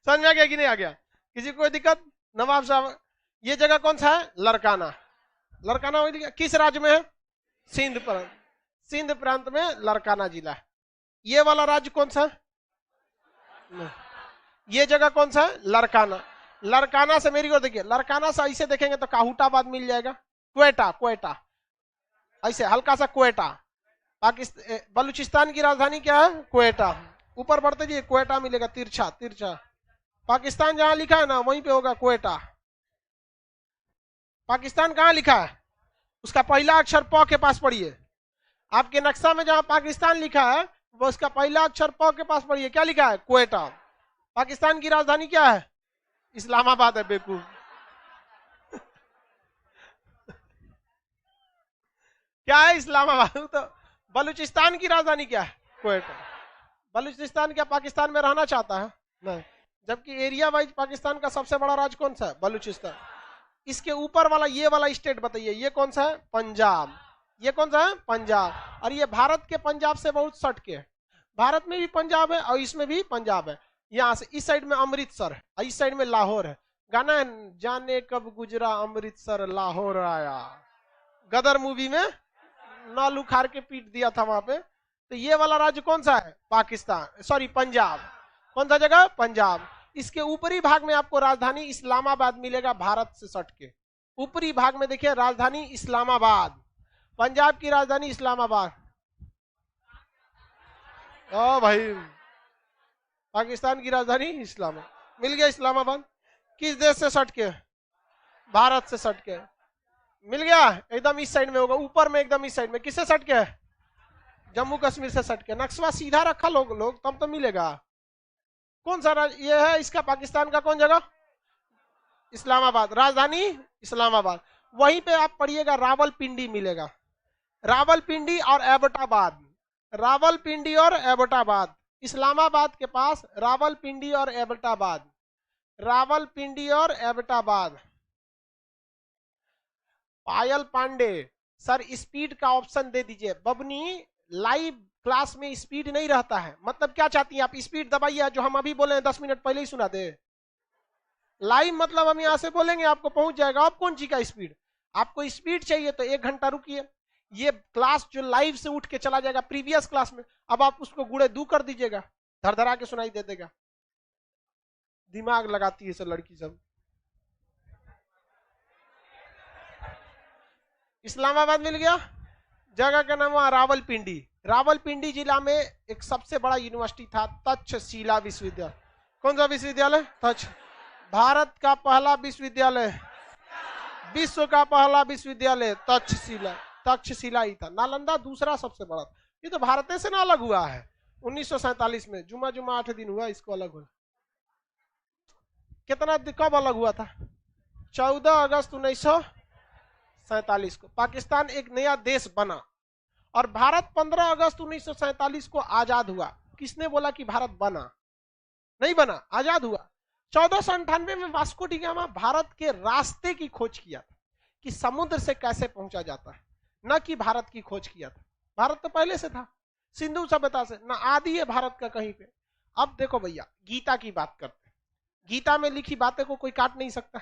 समझ में आ गया कि नहीं आ गया? किसी को कोई दिक्कत? नवाब साहब, ये जगह कौन सा है? लरकाना। लरकाना किस राज्य में है? सिंध प्रांत। सिंध प्रांत में लरकाना जिला है। ये वाला राज्य कौन सा है? ये जगह कौन सा है? लरकाना। लरकाना से मेरी ओर देखिए, लरकाना से ऐसे देखेंगे तो काहुटाबाद मिल जाएगा, क्वेटा, क्वेटा ऐसे हल्का सा क्वेटा। पाकिस्तान, बलूचिस्तान की राजधानी क्या है? क्वेटा। ऊपर बढ़ते जी क्वेटा मिलेगा, तिरछा तिरछा। पाकिस्तान जहां लिखा है ना वहीं पे होगा क्वेटा। पाकिस्तान कहां लिखा है? उसका पहला अक्षर प के पास पढ़िए। आपके नक्शा में जहां पाकिस्तान लिखा है वो उसका पहला अक्षर प के पास पढ़िए। क्या लिखा है? क्वेटा। पाकिस्तान की राजधानी क्या है? इस्लामाबाद है बेवकूफ। क्या है? इस्लामाबाद। तो बलूचिस्तान की राजधानी क्या है? क्वेटा। बलूचिस्तान क्या पाकिस्तान में रहना चाहता है? नहीं। जबकि एरिया वाइज पाकिस्तान का सबसे बड़ा राज्य कौन सा है? बलूचिस्तान। इसके ऊपर वाला ये वाला स्टेट बताइए, ये कौन सा है? पंजाब। ये कौन सा है? पंजाब। और ये भारत के पंजाब से बहुत सट के है। भारत में भी पंजाब है और इसमें भी पंजाब है। यहाँ से इस साइड में अमृतसर है और इस साइड में लाहौर है। गाना है, जाने कब गुजरा अमृतसर लाहौर आया, गदर मूवी में नाल उखाड़ के पीट दिया था वहां पे। तो ये वाला राज्य कौन सा है? पाकिस्तान, सॉरी पंजाब। कौन सा जगह? पंजाब। इसके ऊपरी भाग में आपको राजधानी इस्लामाबाद मिलेगा, भारत से सट के ऊपरी भाग में देखिए राजधानी इस्लामाबाद। पंजाब की राजधानी इस्लामाबाद। ओ भाई, पाकिस्तान की राजधानी इस्लामाबाद। मिल गया इस्लामाबाद। किस देश से सट के? भारत से सट के मिल गया। एकदम इस साइड में होगा, ऊपर में एकदम इस साइड में। किससे सट के? जम्मू कश्मीर से सट के। नक्शा सीधा रखा लोग तब तो मिलेगा। कौन सा ये है इसका? पाकिस्तान का कौन जगह? इस्लामाबाद। राजधानी इस्लामाबाद। वहीं पे आप पढ़िएगा रावलपिंडी मिलेगा। रावलपिंडी और एबटाबाद। रावलपिंडी और एबटाबाद। इस्लामाबाद के पास रावलपिंडी और एबटाबाद। रावलपिंडी और एबटाबाद। पायल पांडे सर स्पीड का ऑप्शन दे दीजिए। बबनी, लाइव क्लास में स्पीड नहीं रहता है। मतलब क्या चाहती हैं आप? स्पीड दबाइए, जो हम अभी बोले 10 मिनट पहले ही सुना दे। लाइव मतलब हम यहां से बोलेंगे आपको पहुंच जाएगा। आप कौन सी का स्पीड? आपको स्पीड चाहिए तो 1 घंटा रुकिए। ये क्लास जो लाइव से उठ के चला जाएगा प्रीवियस क्लास में, अब आप उसको गुड़े दू कर दीजिएगा, धरधरा के सुनाई दे देगा। दिमाग लगाती है सब लड़की सब। इस्लामाबाद मिल गया, जगह का नाम हुआ रावलपिंडी। रावलपिंडी जिला में एक सबसे बड़ा यूनिवर्सिटी था तक्षशिला विश्वविद्यालय। कौन सा विश्वविद्यालय? तक्ष। भारत का पहला विश्वविद्यालय, विश्व का पहला विश्वविद्यालय तक्षशिला, तक्षशिला ही था। नालंदा दूसरा सबसे बड़ा। ये तो भारत से ना अलग हुआ है 1947 में, जुमा जुमा 8 दिन हुआ इसको अलग हुआ। कितना कब अलग हुआ था? 14 अगस्त 1947 को पाकिस्तान एक नया देश बना और भारत 15 अगस्त 1947 को आजाद हुआ। किसने बोला कि भारत बना? नहीं बना, आजाद हुआ। 1498 में वास्को डी गामा भारत के रास्ते की खोज किया था कि समुद्र से कैसे पहुंचा जाता है, न कि भारत की खोज किया था। भारत तो पहले से था, सिंधु सभ्यता से, ना आदि है भारत का कहीं पे। अब देखो भैया, गीता की बात करते हैं। गीता में लिखी बातें को कोई काट नहीं सकता।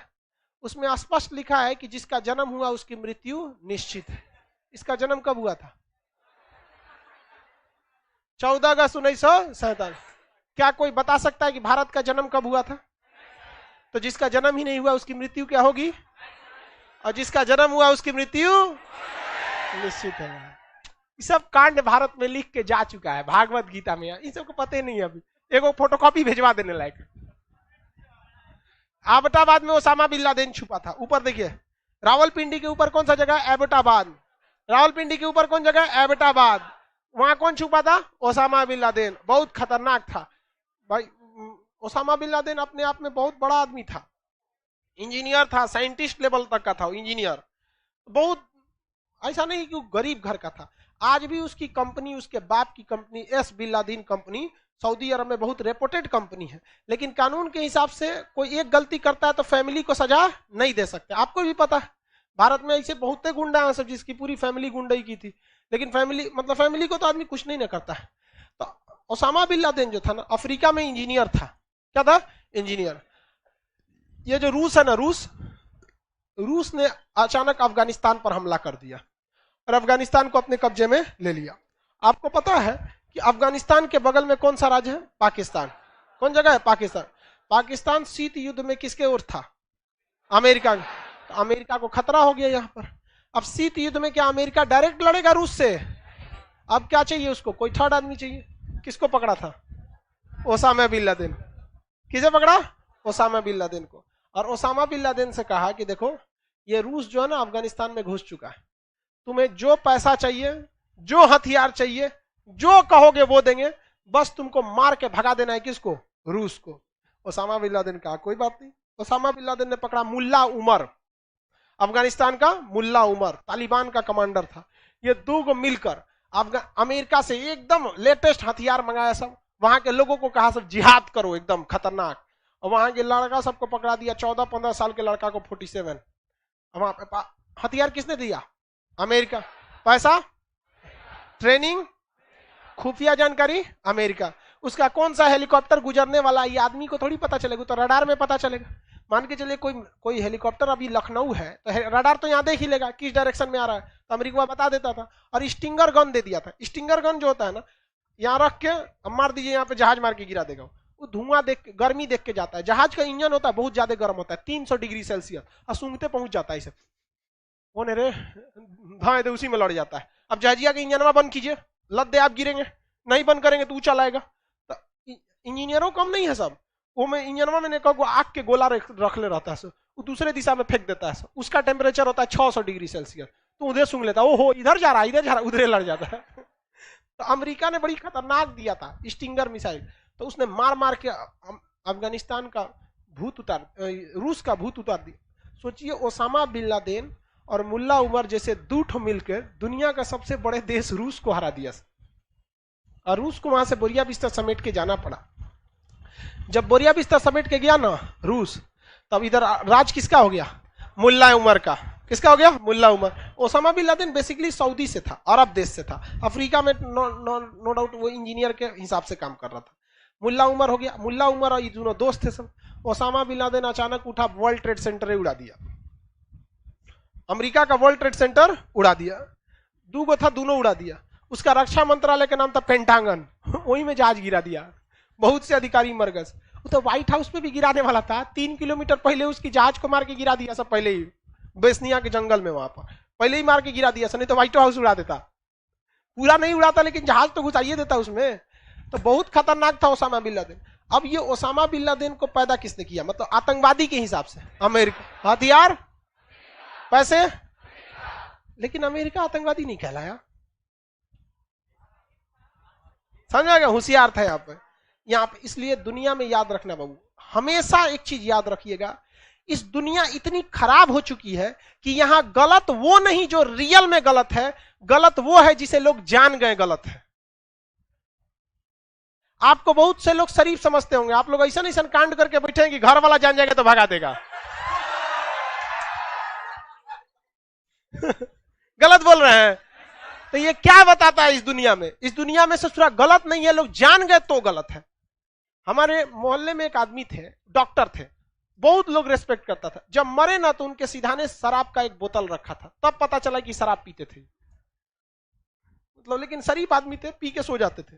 उसमें स्पष्ट लिखा है कि जिसका जन्म हुआ उसकी मृत्यु निश्चित है। इसका जन्म कब हुआ था? 14 अगस्त 1947। क्या कोई बता सकता है कि भारत का जन्म कब हुआ था? तो जिसका जन्म ही नहीं हुआ उसकी मृत्यु क्या होगी? और जिसका जन्म हुआ उसकी मृत्यु निश्चित है। ये सब कांड भारत में लिख के जा चुका है भागवत गीता में। इन सबको पता ही नहीं है। अभी एक फोटोकॉपी भेजवा देने लायक। एबटाबाद में ओसामा बिन लादेन छुपा था। ऊपर देखिए, रावलपिंडी के ऊपर कौन सा जगह? एबटाबाद। रावलपिंडी के ऊपर कौन जगह? एबटाबाद। वहां कौन छुपा था? Osama bin Laden. बहुत खतरनाक था भाई। ओसामा बिन लादेन अपने आप में बहुत बड़ा आदमी था, इंजीनियर था, साइंटिस्ट लेवल तक का था इंजीनियर। बहुत ऐसा नहीं कि गरीब घर का था। आज भी उसकी कंपनी, उसके बाप की company S bin Laden company Saudi Arab में बहुत रेपुटेड कंपनी है। लेकिन कानून के हिसाब से कोई एक गलती करता है तो फैमिली को सजा नहीं दे सकते। आपको भी पता है भारत में ऐसे बहुत गुंडा हैं सब, जिसकी पूरी फैमिली गुंडाई की थी। लेकिन फैमिली को तो आदमी कुछ नहीं ना करता है। तो ओसामा बिन लादेन जो था ना, अफ्रीका में इंजीनियर था। क्या था? इंजीनियर। ये जो रूस है ना, रूस ने अचानक अफगानिस्तान पर हमला कर दिया और अफगानिस्तान को अपने कब्जे में ले लिया। आपको पता है कि अफगानिस्तान के बगल में कौन सा राज्य है? पाकिस्तान। कौन जगह है? पाकिस्तान। पाकिस्तान शीत युद्ध में किसके ओर था? अमेरिका। तो अमेरिका को खतरा हो गया यहाँ पर। अब शीत युद्ध में क्या अमेरिका डायरेक्ट लड़ेगा रूस से? अब क्या चाहिए उसको? कोई थर्ड आदमी चाहिए। किसको पकड़ा था? Osama bin Laden. किसे पकड़ा? ओसामा बिन लादेन को। और ओसामा बिन लादेन से कहा कि देखो, ये रूस जो है ना अफगानिस्तान में घुस चुका है, तुम्हें जो पैसा चाहिए, जो हथियार चाहिए, जो कहोगे वो देंगे, बस तुमको मार के भगा देना है। किसको? रूस को। ओसामा बिन लादेन कहा कोई बात नहीं। ओसामा बिन लादेन ने पकड़ा मुल्ला उमर, अफगानिस्तान का मुल्ला उमर तालिबान का कमांडर था। ये दो को मिलकर अमेरिका से एकदम लेटेस्ट हथियार मंगाया, सब वहां के लोगों को कहा सब जिहाद करो एकदम खतरनाक। और वहां के लड़का सबको पकड़ा दिया, 14-15 साल के लड़का को 47। वहां पे हथियार किसने दिया? अमेरिका। पैसा, ट्रेनिंग, खुफिया जानकारी, अमेरिका। उसका कौन सा हेलीकॉप्टर गुजरने वाला ये आदमी को थोड़ी पता चलेगा, तो रडार में पता चलेगा। मान के चलिए कोई हेलीकॉप्टर अभी लखनऊ है तो रडार तो यहाँ देख ही लेगा किस डायरेक्शन में आ रहा है, तो अमेरिका बता देता था। और स्टिंगर गन दे दिया था। स्टिंगर गन जो होता है ना, यहाँ रख के मार दीजिए, यहाँ पे जहाज मार के गिरा देगा। वो धुआं देख के, गर्मी देख के जाता है। जहाज का इंजन होता है बहुत ज्यादा गर्म होता है, 300 डिग्री सेल्सियस, और सूंघते पहुंच जाता है इसे। वो रे धाए दे उसी में लड़ जाता है। अब जहाजिया के इंजन बंद कीजिए, लद दे आप गिरेंगे, नहीं बंद करेंगे तो ऊंचा लाएगा। तो इंजीनियरों कम नहीं है सब। वो में इंजनवा में आग के गोला रख ले रहता है, वो दूसरे दिशा में फेंक देता है। उसका टेम्परेचर होता है 600 डिग्री सेल्सियस, तो उधर सूंघ लेता है। ओहो इधर जा रहा है, इधर जा रहा है, उधर लड़ जाता है। तो अमेरिका ने बड़ी खतरनाक दिया था स्टिंगर मिसाइल, तो उसने मार मार के अफगानिस्तान का भूत उतार, रूस का भूत उतार दिया। सोचिए ओसामा बिन लादेन और मुल्ला उमर जैसे दूठ मिलकर दुनिया का सबसे बड़े देश रूस को हरा दिया। और रूस को वहां से बोरिया बिस्तर समेट के जाना पड़ा। जब बोरिया बिस्तर समेट के गया ना रूस, तब इधर राज किसका हो गया? मुल्ला उमर का। किसका हो गया? Mullah Omar. Osama bin Laden basically Saudi से था, अरब देश से था। अफ्रीका में नो डाउट वो इंजीनियर के हिसाब से काम कर रहा था। मुल्ला उमर हो गया। मुल्ला उमर और ये दोनों दोस्त थे सब। ओसामा बिन लादेन अचानक उठा, वर्ल्ड ट्रेड सेंटर उड़ा दिया, अमेरिका का वर्ल्ड ट्रेड सेंटर उड़ा दिया। दूगो था, दोनों उड़ा दिया। उसका रक्षा मंत्रालय का नाम था पेंटागन, वही में जहाज गिरा दिया, बहुत से अधिकारी मर गए। वो तो व्हाइट हाउस पे भी गिराने वाला था, 3 किलोमीटर पहले उसकी जहाज को मार के गिरा दिया सब, पहले ही बेसनिया के जंगल में। वहां पर पहले ही मार के गिरा दिया, नहीं तो व्हाइट हाउस उड़ा देता। पूरा नहीं उड़ाता लेकिन जहाज तो घुसाइए देता उसमें। तो बहुत खतरनाक था ओसामा बिन लादेन। अब ये ओसामा बिन लादेन को पैदा किसने किया, मतलब आतंकवादी के हिसाब से? अमेरिका। हथियार, पैसे, लेकिन अमेरिका आतंकवादी नहीं कहलाया। समझ गया? होशियार था यहाँ पे। इसलिए दुनिया में याद रखना बाबू, हमेशा एक चीज याद रखिएगा, इस दुनिया इतनी खराब हो चुकी है कि यहां गलत वो नहीं जो रियल में गलत है, गलत वो है जिसे लोग जान गए गलत है। आपको बहुत से लोग शरीफ समझते होंगे, आप लोग ऐसा ऐसा कांड करके बैठे हैं कि घर वाला जान जाएगा तो भगा देगा। गलत बोल रहे हैं। तो ये क्या बताता है इस दुनिया में? इस दुनिया में ससुरा गलत नहीं है, लोग जान गए तो गलत है। हमारे मोहल्ले में एक आदमी थे, डॉक्टर थे, बहुत लोग रेस्पेक्ट करता था। जब मरे ना तो उनके सीधाने शराब का एक बोतल रखा था, तब पता चला कि शराब पीते थे। मतलब लेकिन शरीफ आदमी थे, पी के सो जाते थे।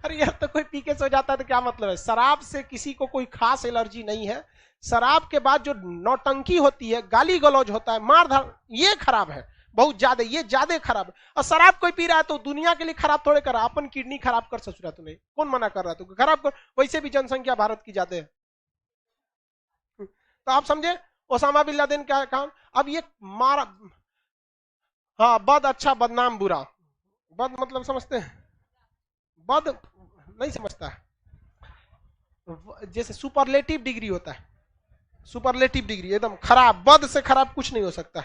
अरे यार, तो कोई पी के सो जाता है तो क्या मतलब है? शराब से किसी को कोई खास एलर्जी नहीं है। शराब के बाद जो नौटंकी होती है, गाली गलौज होता है, मारधार, ये खराब है बहुत ज्यादा, ये ज्यादा खराब है। और शराब कोई पी रहा है तो दुनिया के लिए खराब थोड़े कर रहा है, अपन किडनी खराब कर ससुरा तुम्हें कौन मना कर रहा है? तो खराब कर, वैसे भी जनसंख्या भारत की ज्यादा है। तो आप समझे ओसामा बिन लादेन क्या काम? अब ये मारा, हाँ, बद अच्छा बदनाम बुरा। बद मतलब समझते हैं? बद नहीं समझता है। जैसे सुपरलेटिव डिग्री होता है, सुपरलेटिव डिग्री एकदम खराब, बद से खराब कुछ नहीं हो सकता।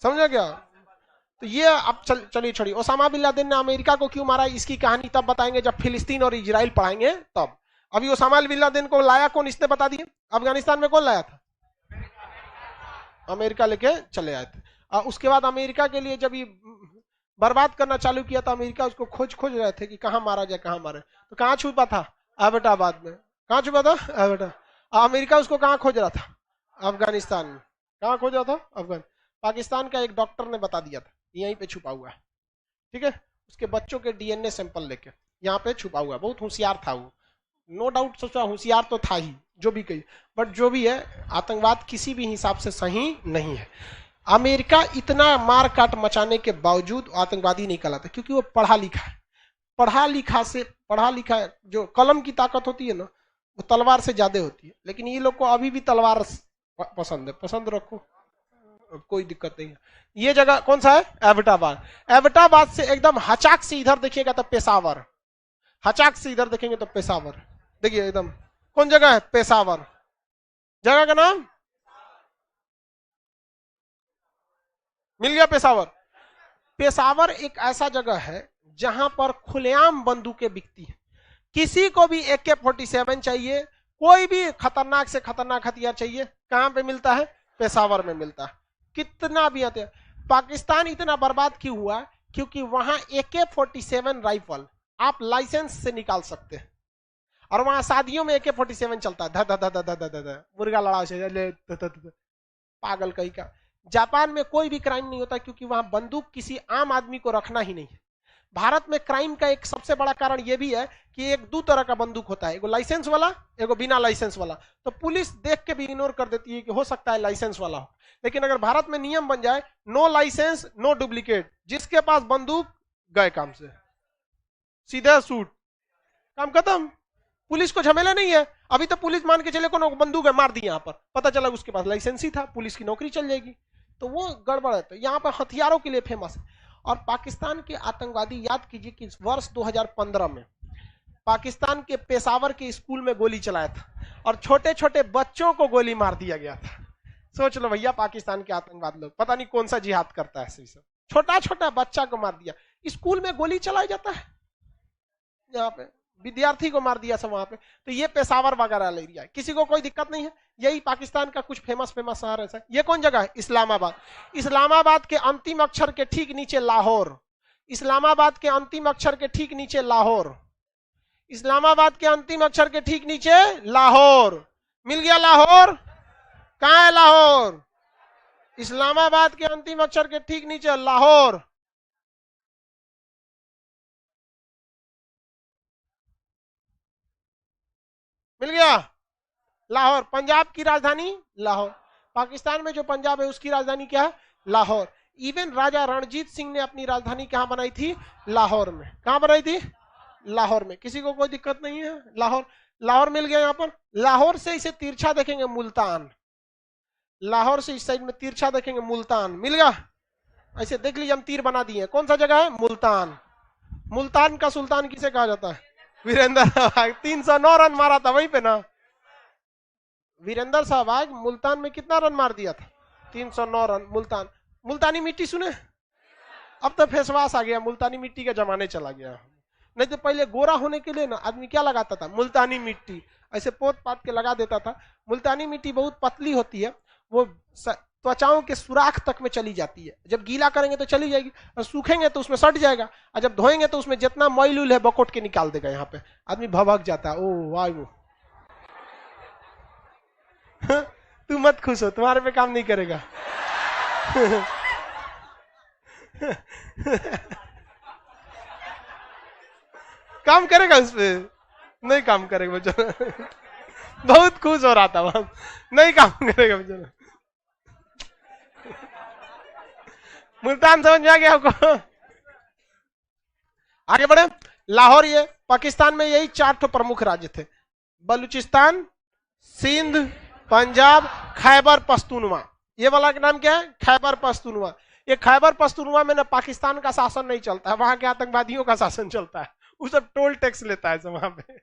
समझा क्या? तो ये अब चलिए छोड़िए। ओसामा बिन लादेन ने अमेरिका को क्यों मारा, इसकी कहानी तब बताएंगे जब फिलिस्तीन और इजराइल पढ़ाएंगे तब। अभी ओसामा बिन लादेन को लाया कौन, इसने बता दिया। अफगानिस्तान में कौन लाया था? अमेरिका लेके चले आए थे। उसके बाद अमेरिका के लिए जब ये बर्बाद करना चालू किया था, अमेरिका उसको खोज रहे थे कि कहां मारा जाए, कहां मारे। तो कहां छुपा था? एबटाबाद में। कहां छुपा था? एबटा। अमेरिका उसको कहां खोज रहा था? अफगानिस्तान में। कहां खोज रहा था? अफगान। पाकिस्तान का एक डॉक्टर ने बता दिया था यहीं पे छुपा हुआ है, ठीक है। उसके बच्चों के डीएनए सैंपल लेके यहाँ पे छुपा हुआ है। बहुत होशियार था वो, नो डाउट। सोचा होशियार तो था ही, जो भी कही, बट जो भी है, आतंकवाद किसी भी हिसाब से सही नहीं है। अमेरिका इतना मार काट मचाने के बावजूद आतंकवादी नहीं कहलाता, क्योंकि वो पढ़ा लिखा है। पढ़ा लिखा जो कलम की ताकत होती है ना, वो तलवार से ज्यादा होती है। लेकिन ये लोग को अभी भी तलवार पसंद है, पसंद रखो, कोई दिक्कत नहीं है। ये जगह कौन सा है? एबटाबाद। एबटाबाद से एकदम हचाक से इधर देखिएगा तो पेशावर, हचाक से इधर देखेंगे तो पेशावर। देखिए एकदम कौन जगह है? पेशावर। जगह का नाम मिल गया, पेशावर। पेशावर एक ऐसा जगह है जहां पर खुलेआम बंदूकें बिकती हैं। किसी को भी AK-47 चाहिए, कोई भी खतरनाक से खतरनाक हथियार चाहिए, कहां पे मिलता है? पेशावर में मिलता है। कितना भी आते हैं। पाकिस्तान इतना बर्बाद क्यों हुआ? क्योंकि वहां AK-47 राइफल आप लाइसेंस से निकाल सकते हैं, और वहां शादियों में AK-47 चलता है। ध ध ध ध ध मुर्गा लड़ा से पागल कहीं का। जापान में कोई भी क्राइम नहीं होता, क्योंकि वहां बंदूक किसी आम आदमी को रखना ही नहीं है। भारत में क्राइम का एक सबसे बड़ा कारण यह भी है कि एक दो तरह का बंदूक होता है, एगो लाइसेंस वाला, एगो बिना लाइसेंस वाला। तो पुलिस देख के भी इग्नोर कर देती है कि हो सकता है लाइसेंस वाला हो। लेकिन अगर भारत में नियम बन जाए, नो लाइसेंस नो डुप्लीकेट, जिसके पास बंदूक गए काम से, सीधे शूट, काम खत्म। पुलिस को झमेला नहीं है। अभी तो पुलिस मान के चले कोनो बंदूक है, मार दी, यहाँ पर पता चला उसके पास लाइसेंस ही था, पुलिस की नौकरी चल जाएगी। तो वो गड़बड़ है। तो यहाँ पर हथियारों के लिए फेमस है। और पाकिस्तान के आतंकवादी, याद कीजिए कि वर्ष 2015 में पाकिस्तान के पेशावर के स्कूल में गोली चलाया था और छोटे छोटे बच्चों को गोली मार दिया गया था। सोच लो भैया, पाकिस्तान के आतंकवाद लोग पता नहीं कौन सा जिहाद करता है, छोटा छोटा बच्चा को मार दिया। स्कूल में गोली चलाया जाता है, यहाँ पे विद्यार्थी को मार दिया सब वहां पे। तो ये पेशावर वगैरह ले लिया, किसी को कोई दिक्कत नहीं है। यही पाकिस्तान का कुछ फेमस शहर है। ये कौन जगह है? इस्लामाबाद। इस्लामाबाद के अंतिम अक्षर के ठीक नीचे लाहौर। इस्लामाबाद के अंतिम अक्षर के ठीक नीचे लाहौर। इस्लामाबाद के अंतिम अक्षर के ठीक नीचे लाहौर। मिल गया लाहौर। कहां है लाहौर? इस्लामाबाद के अंतिम अक्षर के ठीक नीचे लाहौर। मिल गया लाहौर। पंजाब की राजधानी लाहौर। पाकिस्तान में जो पंजाब है उसकी राजधानी क्या है? लाहौर। इवन राजा रणजीत सिंह ने अपनी राजधानी कहां बनाई थी? लाहौर में। कहां बनाई थी? लाहौर में। किसी को कोई दिक्कत नहीं है? लाहौर, लाहौर मिल गया यहां पर। लाहौर से इसे तिरछा देखेंगे मुल्तान, लाहौर से इस साइड में तिरछा देखेंगे मुल्तान, मिल गया। ऐसे देख लीजिए हम तीर बना दिए। कौन सा जगह है? मुल्तान। मुल्तान का सुल्तान किसे कहा जाता है? वीरेंद्र सहवाग। 309 रन मारा था वहीं पे ना, वीरेंद्र सहवाग मुल्तान में कितना रन मार दिया था? 309 रन। मुल्तान, मुल्तानी मिट्टी सुने? अब तो फेसवास आ गया, मुल्तानी मिट्टी का जमाने चला गया। नहीं तो पहले गोरा होने के लिए ना आदमी क्या लगाता था? मुल्तानी मिट्टी, ऐसे पोत पात के लगा देता था। मुल्तानी मिट्टी बहुत पतली होती है, वो त्वचाओं के सुराख तक में चली जाती है। जब गीला करेंगे तो चली जाएगी, और सूखेंगे तो उसमें सट जाएगा, और जब धोएंगे तो उसमें जितना मैल उल है बकोट के निकाल देगा। यहाँ पे आदमी भभक जाता है। ओ वाह तू मत खुश हो, तुम्हारे पे काम नहीं करेगा। काम करेगा उस पे? नहीं काम करेगा बेचारा। बहुत खुश हो रहा था वहां, नहीं काम करेगा बेचारा। मुल्तान समझ में आ गया आपको? आगे बढ़े। लाहौर, ये पाकिस्तान में यही 4 प्रमुख राज्य थे: बलूचिस्तान, सिंध, पंजाब, खैबर पख्तूनवा। ये वाला का नाम क्या है? खैबर पख्तूनवा। ये खैबर पख्तूनवा में ना पाकिस्तान का शासन नहीं चलता है, वहां के आतंकवादियों का शासन चलता है। वो सब टोल टैक्स लेता है सब वहां पे।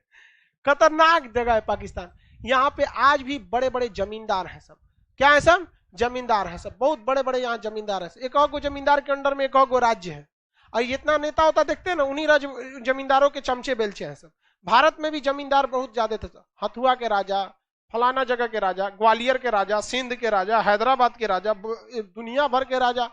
खतरनाक जगह है पाकिस्तान। यहाँ पे आज भी बड़े बड़े जमींदार हैं सब। क्या है सब? जमींदार है सब, बहुत बड़े बड़े यहाँ जमींदार है। एक और जमींदार के अंडर में एक और राज्य है, और इतना नेता होता देखते हैं ना, उन्हीं जमींदारों के चमचे बेलचे हैं सब। भारत में भी जमींदार बहुत ज्यादा थे। हथुआ के राजा, फलाना जगह के राजा, ग्वालियर के राजा, सिंध के राजा, हैदराबाद के राजा, दुनिया भर के राजा।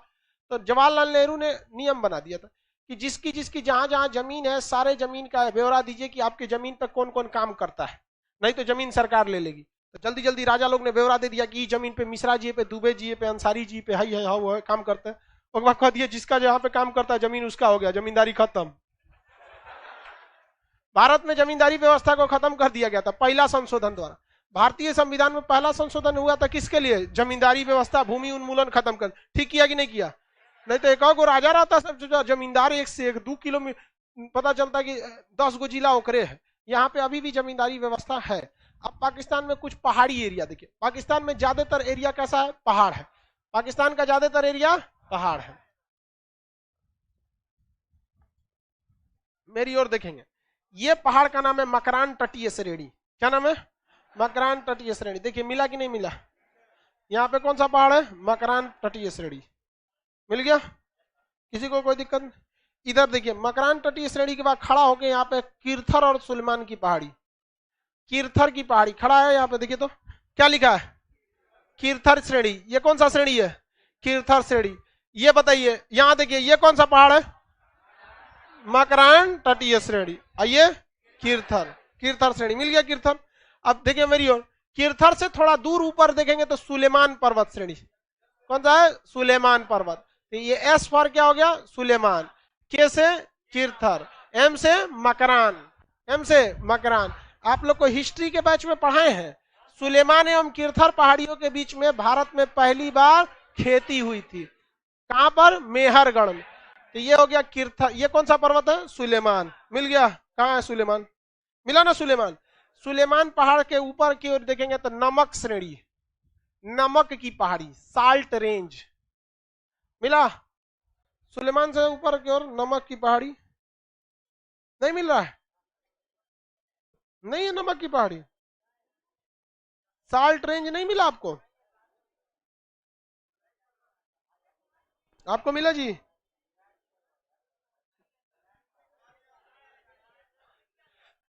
तो जवाहरलाल नेहरू ने नियम बना दिया था कि जिसकी जिसकी जहां जहां जमीन है, सारे जमीन का ब्यौरा दीजिए कि आपकी जमीन पर कौन कौन काम करता है, नहीं तो जमीन सरकार ले लेगी। तो जल्दी जल्दी राजा लोग ने ब्यौरा दे दिया कि जमीन पे मिश्रा जी पे, दुबे जी पे, अंसारी जी पे है, वो है, काम करते हैं। और वक्त कह दिया जिसका जहां पे काम करता है जमीन उसका हो गया, जमींदारी खत्म। भारत में जमींदारी व्यवस्था को खत्म कर दिया गया था पहला संशोधन द्वारा। भारतीय संविधान में पहला संशोधन हुआ था किसके लिए? जमींदारी व्यवस्था, भूमि उन्मूलन खत्म कर। ठीक किया कि नहीं किया? नहीं तो एक और राजा रहता सब जमींदार, एक से एक 2 किलोमीटर पता चलता कि 10 गो जिला ओकरे है। यहाँ पे अभी भी जमींदारी व्यवस्था है। अब पाकिस्तान में कुछ पहाड़ी एरिया देखिए। पाकिस्तान में ज्यादातर एरिया कैसा है? पहाड़ है। पाकिस्तान का ज्यादातर एरिया पहाड़ है। मेरी ओर देखेंगे, ये पहाड़ का नाम है मकरान तटीय श्रेणी। क्या नाम है? मकरान तटीय श्रेणी। देखिए मिला कि नहीं मिला? यहाँ पे कौन सा पहाड़ है? मकरान तटीय श्रेणी। मिल गया? किसी को कोई दिक्कत नहीं? इधर देखिए, मकरान तटीय श्रेणी के बाद खड़ा होके यहाँ पे किरथर और सुलेमान की पहाड़ी, किरथर की पहाड़ी खड़ा है यहाँ पे। देखिए तो क्या लिखा है? किरथर श्रेणी। ये कौन सा श्रेणी है? किरथर श्रेणी। ये बताइए, यहाँ देखिए ये कौन सा पहाड़ है? मकरान तटीय श्रेणी। आइए किरथर, किरथर श्रेणी मिल गया। किरथर। अब देखिए मेरी ओर, किरथर से थोड़ा दूर ऊपर देखेंगे तो सुलेमान पर्वत श्रेणी। कौन सा है? सुलेमान पर्वत। तो ये एस फॉर क्या हो गया? सुलेमान। के से किरथर, एम से मकरान, एम से मकरान। आप लोग को हिस्ट्री के बैच में पढ़ाए हैं, सुलेमान एवं किरथर पहाड़ियों के बीच में भारत में पहली बार खेती हुई थी। कहां पर? मेहरगढ़ में। तो ये हो गया किरथर। ये कौन सा पर्वत है? सुलेमान। मिल गया? कहां है सुलेमान? मिला ना सुलेमान? सुलेमान पहाड़ के ऊपर की ओर देखेंगे तो नमक श्रेणी, नमक की पहाड़ी, साल्ट रेंज। मिला? सुलेमान से ऊपर की ओर नमक की पहाड़ी नहीं मिल रहा है? नहीं है नमक की पहाड़ी, साल्ट रेंज नहीं मिला आपको? आपको मिला जी?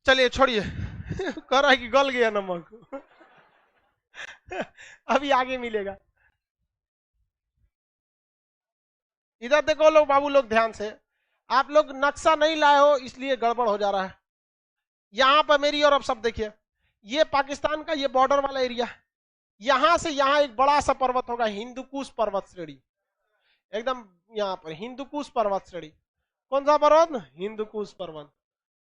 चलिए छोड़िए। कह रहा है कि गल गया नमक। अभी आगे मिलेगा। इधर देखो लोग, बाबू लोग ध्यान से, आप लोग नक्शा नहीं लाए हो इसलिए गड़बड़ हो जा रहा है। यहां पर मेरी और अब सब देखिए, ये पाकिस्तान का ये बॉर्डर वाला एरिया, यहां से यहां एक बड़ा सा पर्वत होगा, हिंदुकुश पर्वत श्रेणी। एकदम यहाँ पर हिंदुकुश पर्वत श्रेणी। कौन सा पर्वत? हिंदुकुश पर्वत।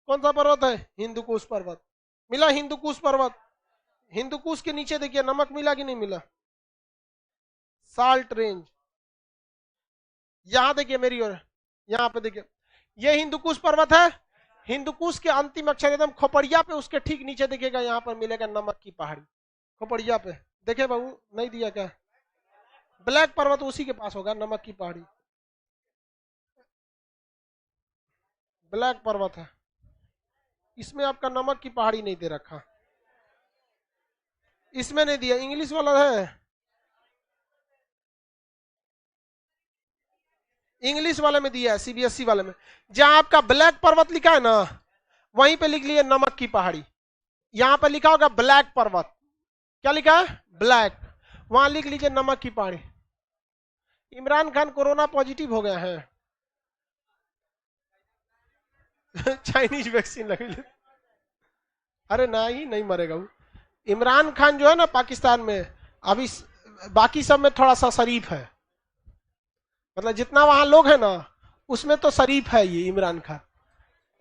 कौन सा पर्वत है? हिंदुकुश पर्वत। मिला? हिंदुकुश पर्वत। हिंदुकुश के नीचे देखिए नमक मिला कि नहीं मिला? Salt range. यहां देखिए मेरी ओर, यहां पे देखिए, ये हिंदुकुश पर्वत है। हिंदुकुश के अंतिम अक्षर एकदम खोपड़िया पे, उसके ठीक नीचे देखिएगा यहां पर मिलेगा नमक की पहाड़ी, खोपड़िया पे। देखे बाबू, नहीं दिया क्या? ब्लैक पर्वत उसी के पास होगा, नमक की पहाड़ी ब्लैक पर्वत है। इसमें आपका नमक की पहाड़ी नहीं दे रखा, इसमें नहीं दिया, इंग्लिश वाला है, इंग्लिश वाले में दिया है, सीबीएसई वाले में। जहां आपका ब्लैक पर्वत लिखा है ना, वहीं पे लिख लिए नमक की पहाड़ी। यहां पे लिखा होगा ब्लैक पर्वत, क्या लिखा है? ब्लैक, वहां लिख लीजिए नमक की पहाड़ी। इमरान खान कोरोना पॉजिटिव हो गया है। चाइनीज वैक्सीन लग, अरे नहीं, नहीं मरेगा वो। इमरान खान जो है ना पाकिस्तान में, अभी बाकी सब में थोड़ा सा शरीफ है, मतलब जितना वहां लोग है ना उसमें तो शरीफ है ये इमरान खान,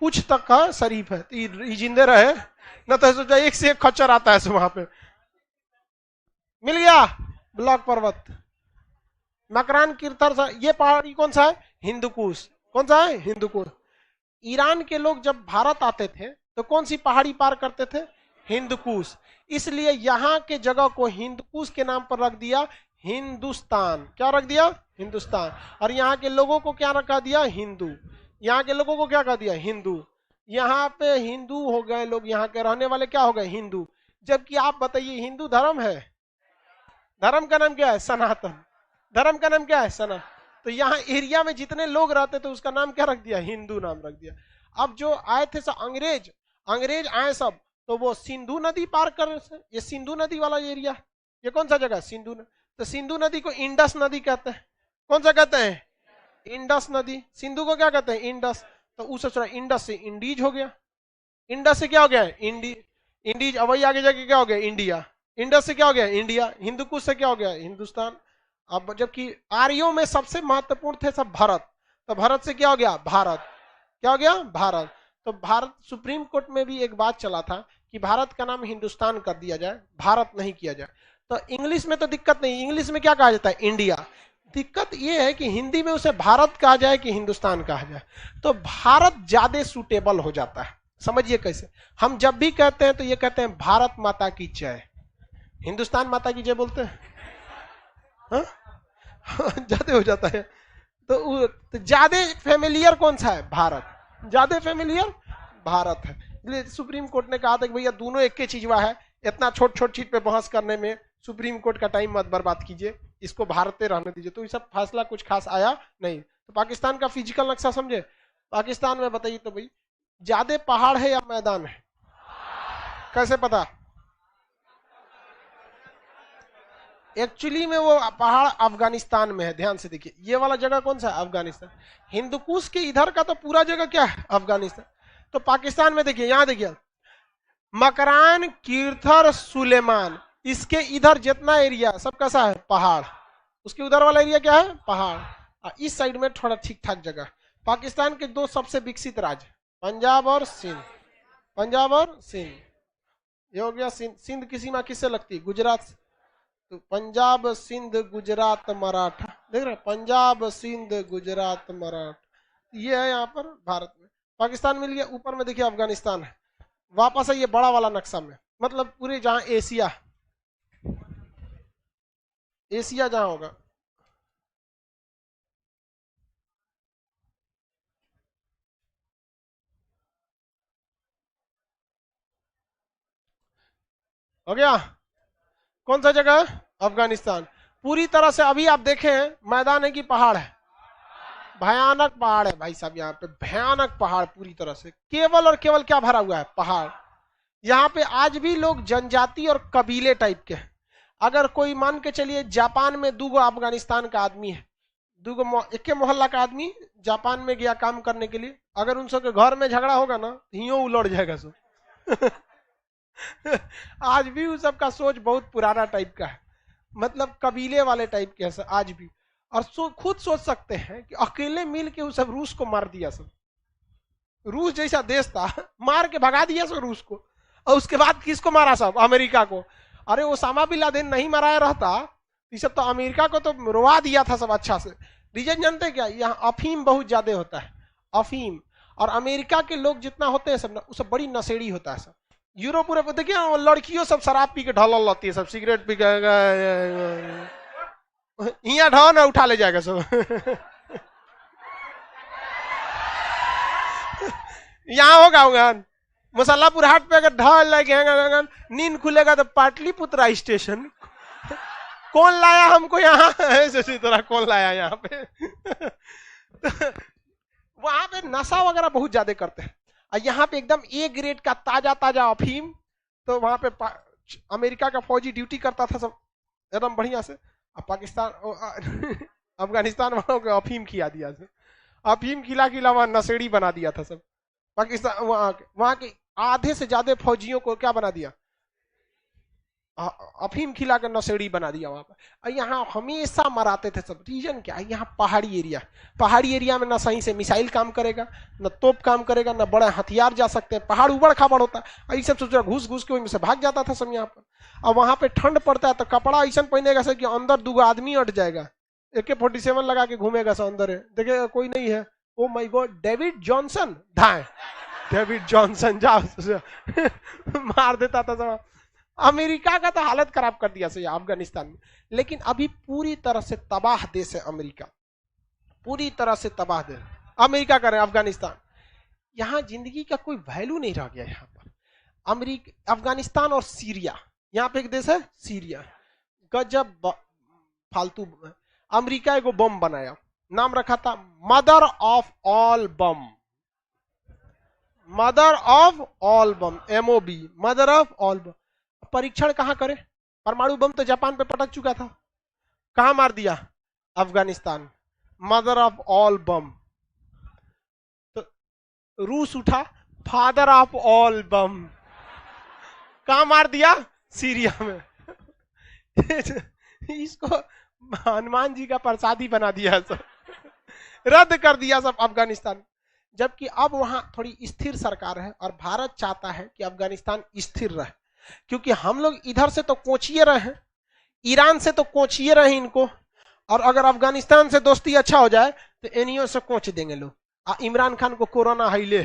कुछ तक का शरीफ है, तो ये जिंदे रहे न, तो सोचा एक से एक खच्चर आता है वहां पे। मिल गया ब्लैक पर्वत, मकरान कीर्थर। ये पहाड़ी कौन सा है? हिंदुकुश। कौन सा है? हिंदुकुश। ईरान के लोग जब भारत आते थे तो कौन सी पहाड़ी पार करते थे? हिंदुकुश। इसलिए यहाँ के जगह को हिंदुकुश के नाम पर रख दिया हिंदुस्तान। क्या रख दिया? हिंदुस्तान। और यहाँ के लोगों को क्या रखा दिया? हिंदू। यहाँ के लोगों को क्या कह दिया? हिंदू। यहाँ पे हिंदू हो गए लोग, यहाँ के रहने वाले क्या हो गए? हिंदू। जबकि आप बताइए हिंदू धर्म है, धर्म का नाम क्या है? सनातन। धर्म का नाम क्या है? सनातन। तो यहाँ एरिया में जितने लोग रहते थे उसका नाम क्या रख दिया? हिंदू नाम रख दिया। अब जो आए थे सब अंग्रेज, अंग्रेज आए सब, तो वो सिंधु नदी पार कर, ये सिंधु नदी वाला एरिया, ये कौन सा जगह? सिंधु नदी। तो सिंधु नदी को इंडस नदी कहते हैं। कौन सा कहते हैं? इंडस नदी। सिंधु को क्या कहते हैं? इंडस। तो उस इंडस से इंडीज हो गया, इंडस से क्या हो गया? इंडीज। अब वही आगे जाके क्या हो गया? इंडिया। इंडस से क्या हो गया? इंडिया। हिंदुकुश से क्या हो गया? हिंदुस्तान। अब जबकि आर्यों में सबसे महत्वपूर्ण थे सब भरत, तो भरत से क्या हो गया? भारत। क्या हो गया? भारत। तो भारत, सुप्रीम कोर्ट में भी एक बात चला था कि भारत का नाम हिंदुस्तान कर दिया जाए, भारत नहीं किया जाए। तो इंग्लिश में तो दिक्कत नहीं, इंग्लिश में क्या कहा जाता है? इंडिया। दिक्कत यह है कि हिंदी में उसे भारत कहा जाए कि हिंदुस्तान कहा जाए, तो भारत ज्यादा सूटेबल हो जाता है। समझिए कैसे, हम जब भी कहते हैं तो ये कहते हैं भारत माता की जय, हिंदुस्तान माता की जय बोलते हैं, हाँ? ज्यादा हो जाता है। तो ज्यादा फेमिलियर कौन सा है? भारत। ज्यादा फेमिलियर भारत है। इसलिए सुप्रीम कोर्ट ने कहा था कि भैया दोनों एक ही चीजवा है, इतना छोट छोट चीज पे बहस करने में सुप्रीम कोर्ट का टाइम मत बर्बाद कीजिए, इसको भारत पे रहने दीजिए। तो ये सब फैसला कुछ खास आया नहीं। तो पाकिस्तान का फिजिकल नक्शा समझे? पाकिस्तान में बताइए तो भाई ज्यादा पहाड़ है या मैदान है? कैसे पता? एक्चुअली में वो पहाड़ अफगानिस्तान में है, ध्यान से देखिए। ये वाला जगह कौन सा? अफगानिस्तान। हिंदुकुश के इधर का तो पूरा जगह क्या है? अफगानिस्तान। तो पाकिस्तान में देखिए, यहां देखिए मकरान कीर्थर सुलेमान, इसके इधर जितना एरिया सब कैसा है? पहाड़। उसके उधर वाला एरिया क्या है? पहाड़। इस साइड में थोड़ा ठीक ठाक जगह। पाकिस्तान के दो सबसे विकसित राज्य, पंजाब और सिंध। पंजाब और सिंध, ये हो गया सिंध। सिंध की सीमा किससे लगती है? गुजरात। तो पंजाब, सिंध, गुजरात, मराठा, देख रहे? पंजाब, सिंध, गुजरात, मराठा, ये है यहाँ पर भारत में। पाकिस्तान मिल गया। ऊपर में देखिए अफगानिस्तान है। वापस है ये बड़ा वाला नक्शा में, मतलब पूरे जहां एशिया, एशिया जहां होगा। हो गया? कौन सा जगह है? अफगानिस्तान। पूरी तरह से अभी आप देखें मैदान है कि पहाड़ है? भयानक पहाड़ है भाई साहब, यहाँ पे भयानक पहाड़, पूरी तरह से केवल और केवल क्या भरा हुआ है? पहाड़। यहाँ पे आज भी लोग जनजाति और कबीले टाइप के हैं। अगर कोई मान के चलिए जापान में दूगो अफगानिस्तान का आदमी है, दूगो एक के मोहल्ला का आदमी जापान में गया काम करने के लिए, अगर उन सबके घर में झगड़ा होगा ना, हियो उलट जाएगा सब। आज भी उस सबका सोच बहुत पुराना टाइप का है, मतलब कबीले वाले टाइप के है आज भी। और खुद सोच सकते हैं कि अकेले मिल के उस सब रूस को मार दिया सब। रूस जैसा देश था, मार के भगा दिया सब रूस को। और उसके बाद किसको मारा सब? अमेरिका को। अरे ओसामा बिन लादेन नहीं मराया रहता ये सब तो अमेरिका को तो रोवा दिया था सब अच्छा से। रीजन जानते क्या, यहाँ अफीम बहुत ज्यादा होता है, अफीम। और अमेरिका के लोग जितना होते हैं सब ना, सब बड़ी नशेड़ी होता है सब। यूरोप पूरे देखिए लड़कियों सब शराब पी के ढल रहती है, सब सिगरेट पी के यहाँ ढो ना उठा ले जाएगा सब यहाँ होगा मुसल्लापुर हाट पे अगर ढल लगे नींद खुलेगा तो पाटलिपुत्रा स्टेशन कौन लाया हमको यहाँ ऐसी तरह कौन लाया यहाँ पे वहां पे नशा वगैरह बहुत ज्यादा करते हैं, और यहाँ पे एकदम ए ग्रेड का ताजा ताजा अफीम। तो वहां पे अमेरिका का फौजी ड्यूटी करता था सब एकदम बढ़िया से। अब पाकिस्तान अफगानिस्तान वालों को अफीम खिला दिया था, अफीम खिला खिला वहां नशेड़ी बना दिया था सब। पाकिस्तान वहां के आधे से ज्यादा फौजियों को क्या बना दिया, अफीम खिला कर नशेड़ी बना दिया वहां पर। यहाँ हमेशा मराते थे सब। रीजन क्या है, यहाँ पहाड़ी एरिया, पहाड़ी एरिया में ना सही से मिसाइल काम करेगा, न तोप काम करेगा, न बड़े हथियार जा सकते हैं, पहाड़ उबड़ खाबड़ होता है। ये सब सोचा घुस घुस के वहीं से भाग जाता था सब यहाँ पर। और वहां पे ठंड पड़ता है तो कपड़ा ऐसा पहनेगा सर कि अंदर 2 आदमी अट जाएगा, AK-47 लगा के घूमेगा सर अंदर है, देखेगा कोई नहीं है। Oh my god, David Johnson धाए, डेविड जॉनसन जाओ मार देता था सब। अमेरिका का तो हालत खराब कर दिया सही अफगानिस्तान में। लेकिन अभी पूरी तरह से तबाह देश है अमेरिका, पूरी तरह से तबाह देश अमेरिका कर रहे हैं अफगानिस्तान। यहाँ जिंदगी का कोई वैल्यू नहीं रह गया यहाँ पर। अमेरिका, अफगानिस्तान और सीरिया, यहाँ पे एक देश है सीरिया, गजब फालतू। अमेरिका एगो बम बनाया, नाम रखा था mother of all bomb, mother of all bomb, MOB, mother of all bomb. परीक्षण कहां करे, परमाणु बम तो जापान पे पटक चुका था, कहां मार दिया, अफगानिस्तान, मदर ऑफ ऑल बम। तो रूस उठा, फादर ऑफ ऑल बम, कहां मार दिया, सीरिया में इसको हनुमान जी का प्रसादी बना दिया सब, रद्द कर दिया सब अफगानिस्तान। जबकि अब वहां थोड़ी स्थिर सरकार है और भारत चाहता है कि अफगानिस्तान स्थिर रहे, क्योंकि हम लोग इधर से तो कोचिए रहे हैं, ईरान से तो कोचिए रहे इनको, और अगर अफगानिस्तान से दोस्ती अच्छा हो जाए तो एनियो से कोच देंगे लोग। इमरान खान को कोरोना हाईले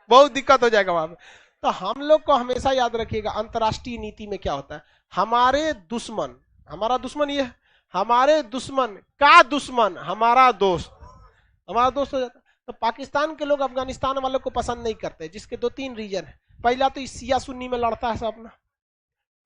बहुत दिक्कत हो जाएगा वहां पे। तो हम लोग को हमेशा याद रखिएगा, अंतरराष्ट्रीय नीति में क्या होता है, हमारे दुश्मन, हमारा दुश्मन ये है, हमारे दुश्मन का दुश्मन हमारा दोस्त, हमारा दोस्त हो जाता है। तो पाकिस्तान के लोग अफगानिस्तान वालों को पसंद नहीं करते, जिसके 2-3 रीजन है। पहला तो इस सिया सुन्नी में लड़ता है सब अपना,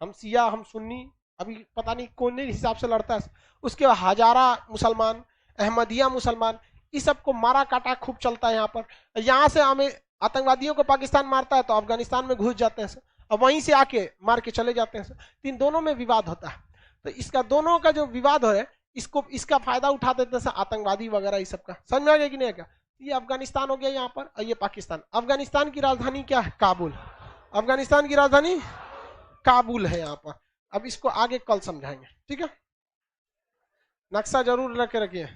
हम सिया हम सुन्नी, अभी पता नहीं कौन हिसाब से लड़ता है। उसके बाद हजारा मुसलमान, अहमदिया मुसलमान, इस सबको मारा काटा खूब चलता है यहाँ पर। यहाँ से हमें आतंकवादियों को पाकिस्तान मारता है तो अफगानिस्तान में घुस जाते हैं और वहीं से आके मार के चले जाते हैं। इन दोनों में विवाद होता है। तो इसका दोनों का जो विवाद हो रहा है, इसको इसका फायदा उठा देते हैं आतंकवादी वगैरह इस सब का। समझ में आ गया कि नहीं क्या? ये अफगानिस्तान हो गया यहाँ पर, और ये पाकिस्तान। अफगानिस्तान की राजधानी क्या है? काबुल। अफगानिस्तान की राजधानी काबुल है यहाँ पर। अब इसको आगे कल समझाएंगे, ठीक है? नक्शा जरूर रख के रखिए।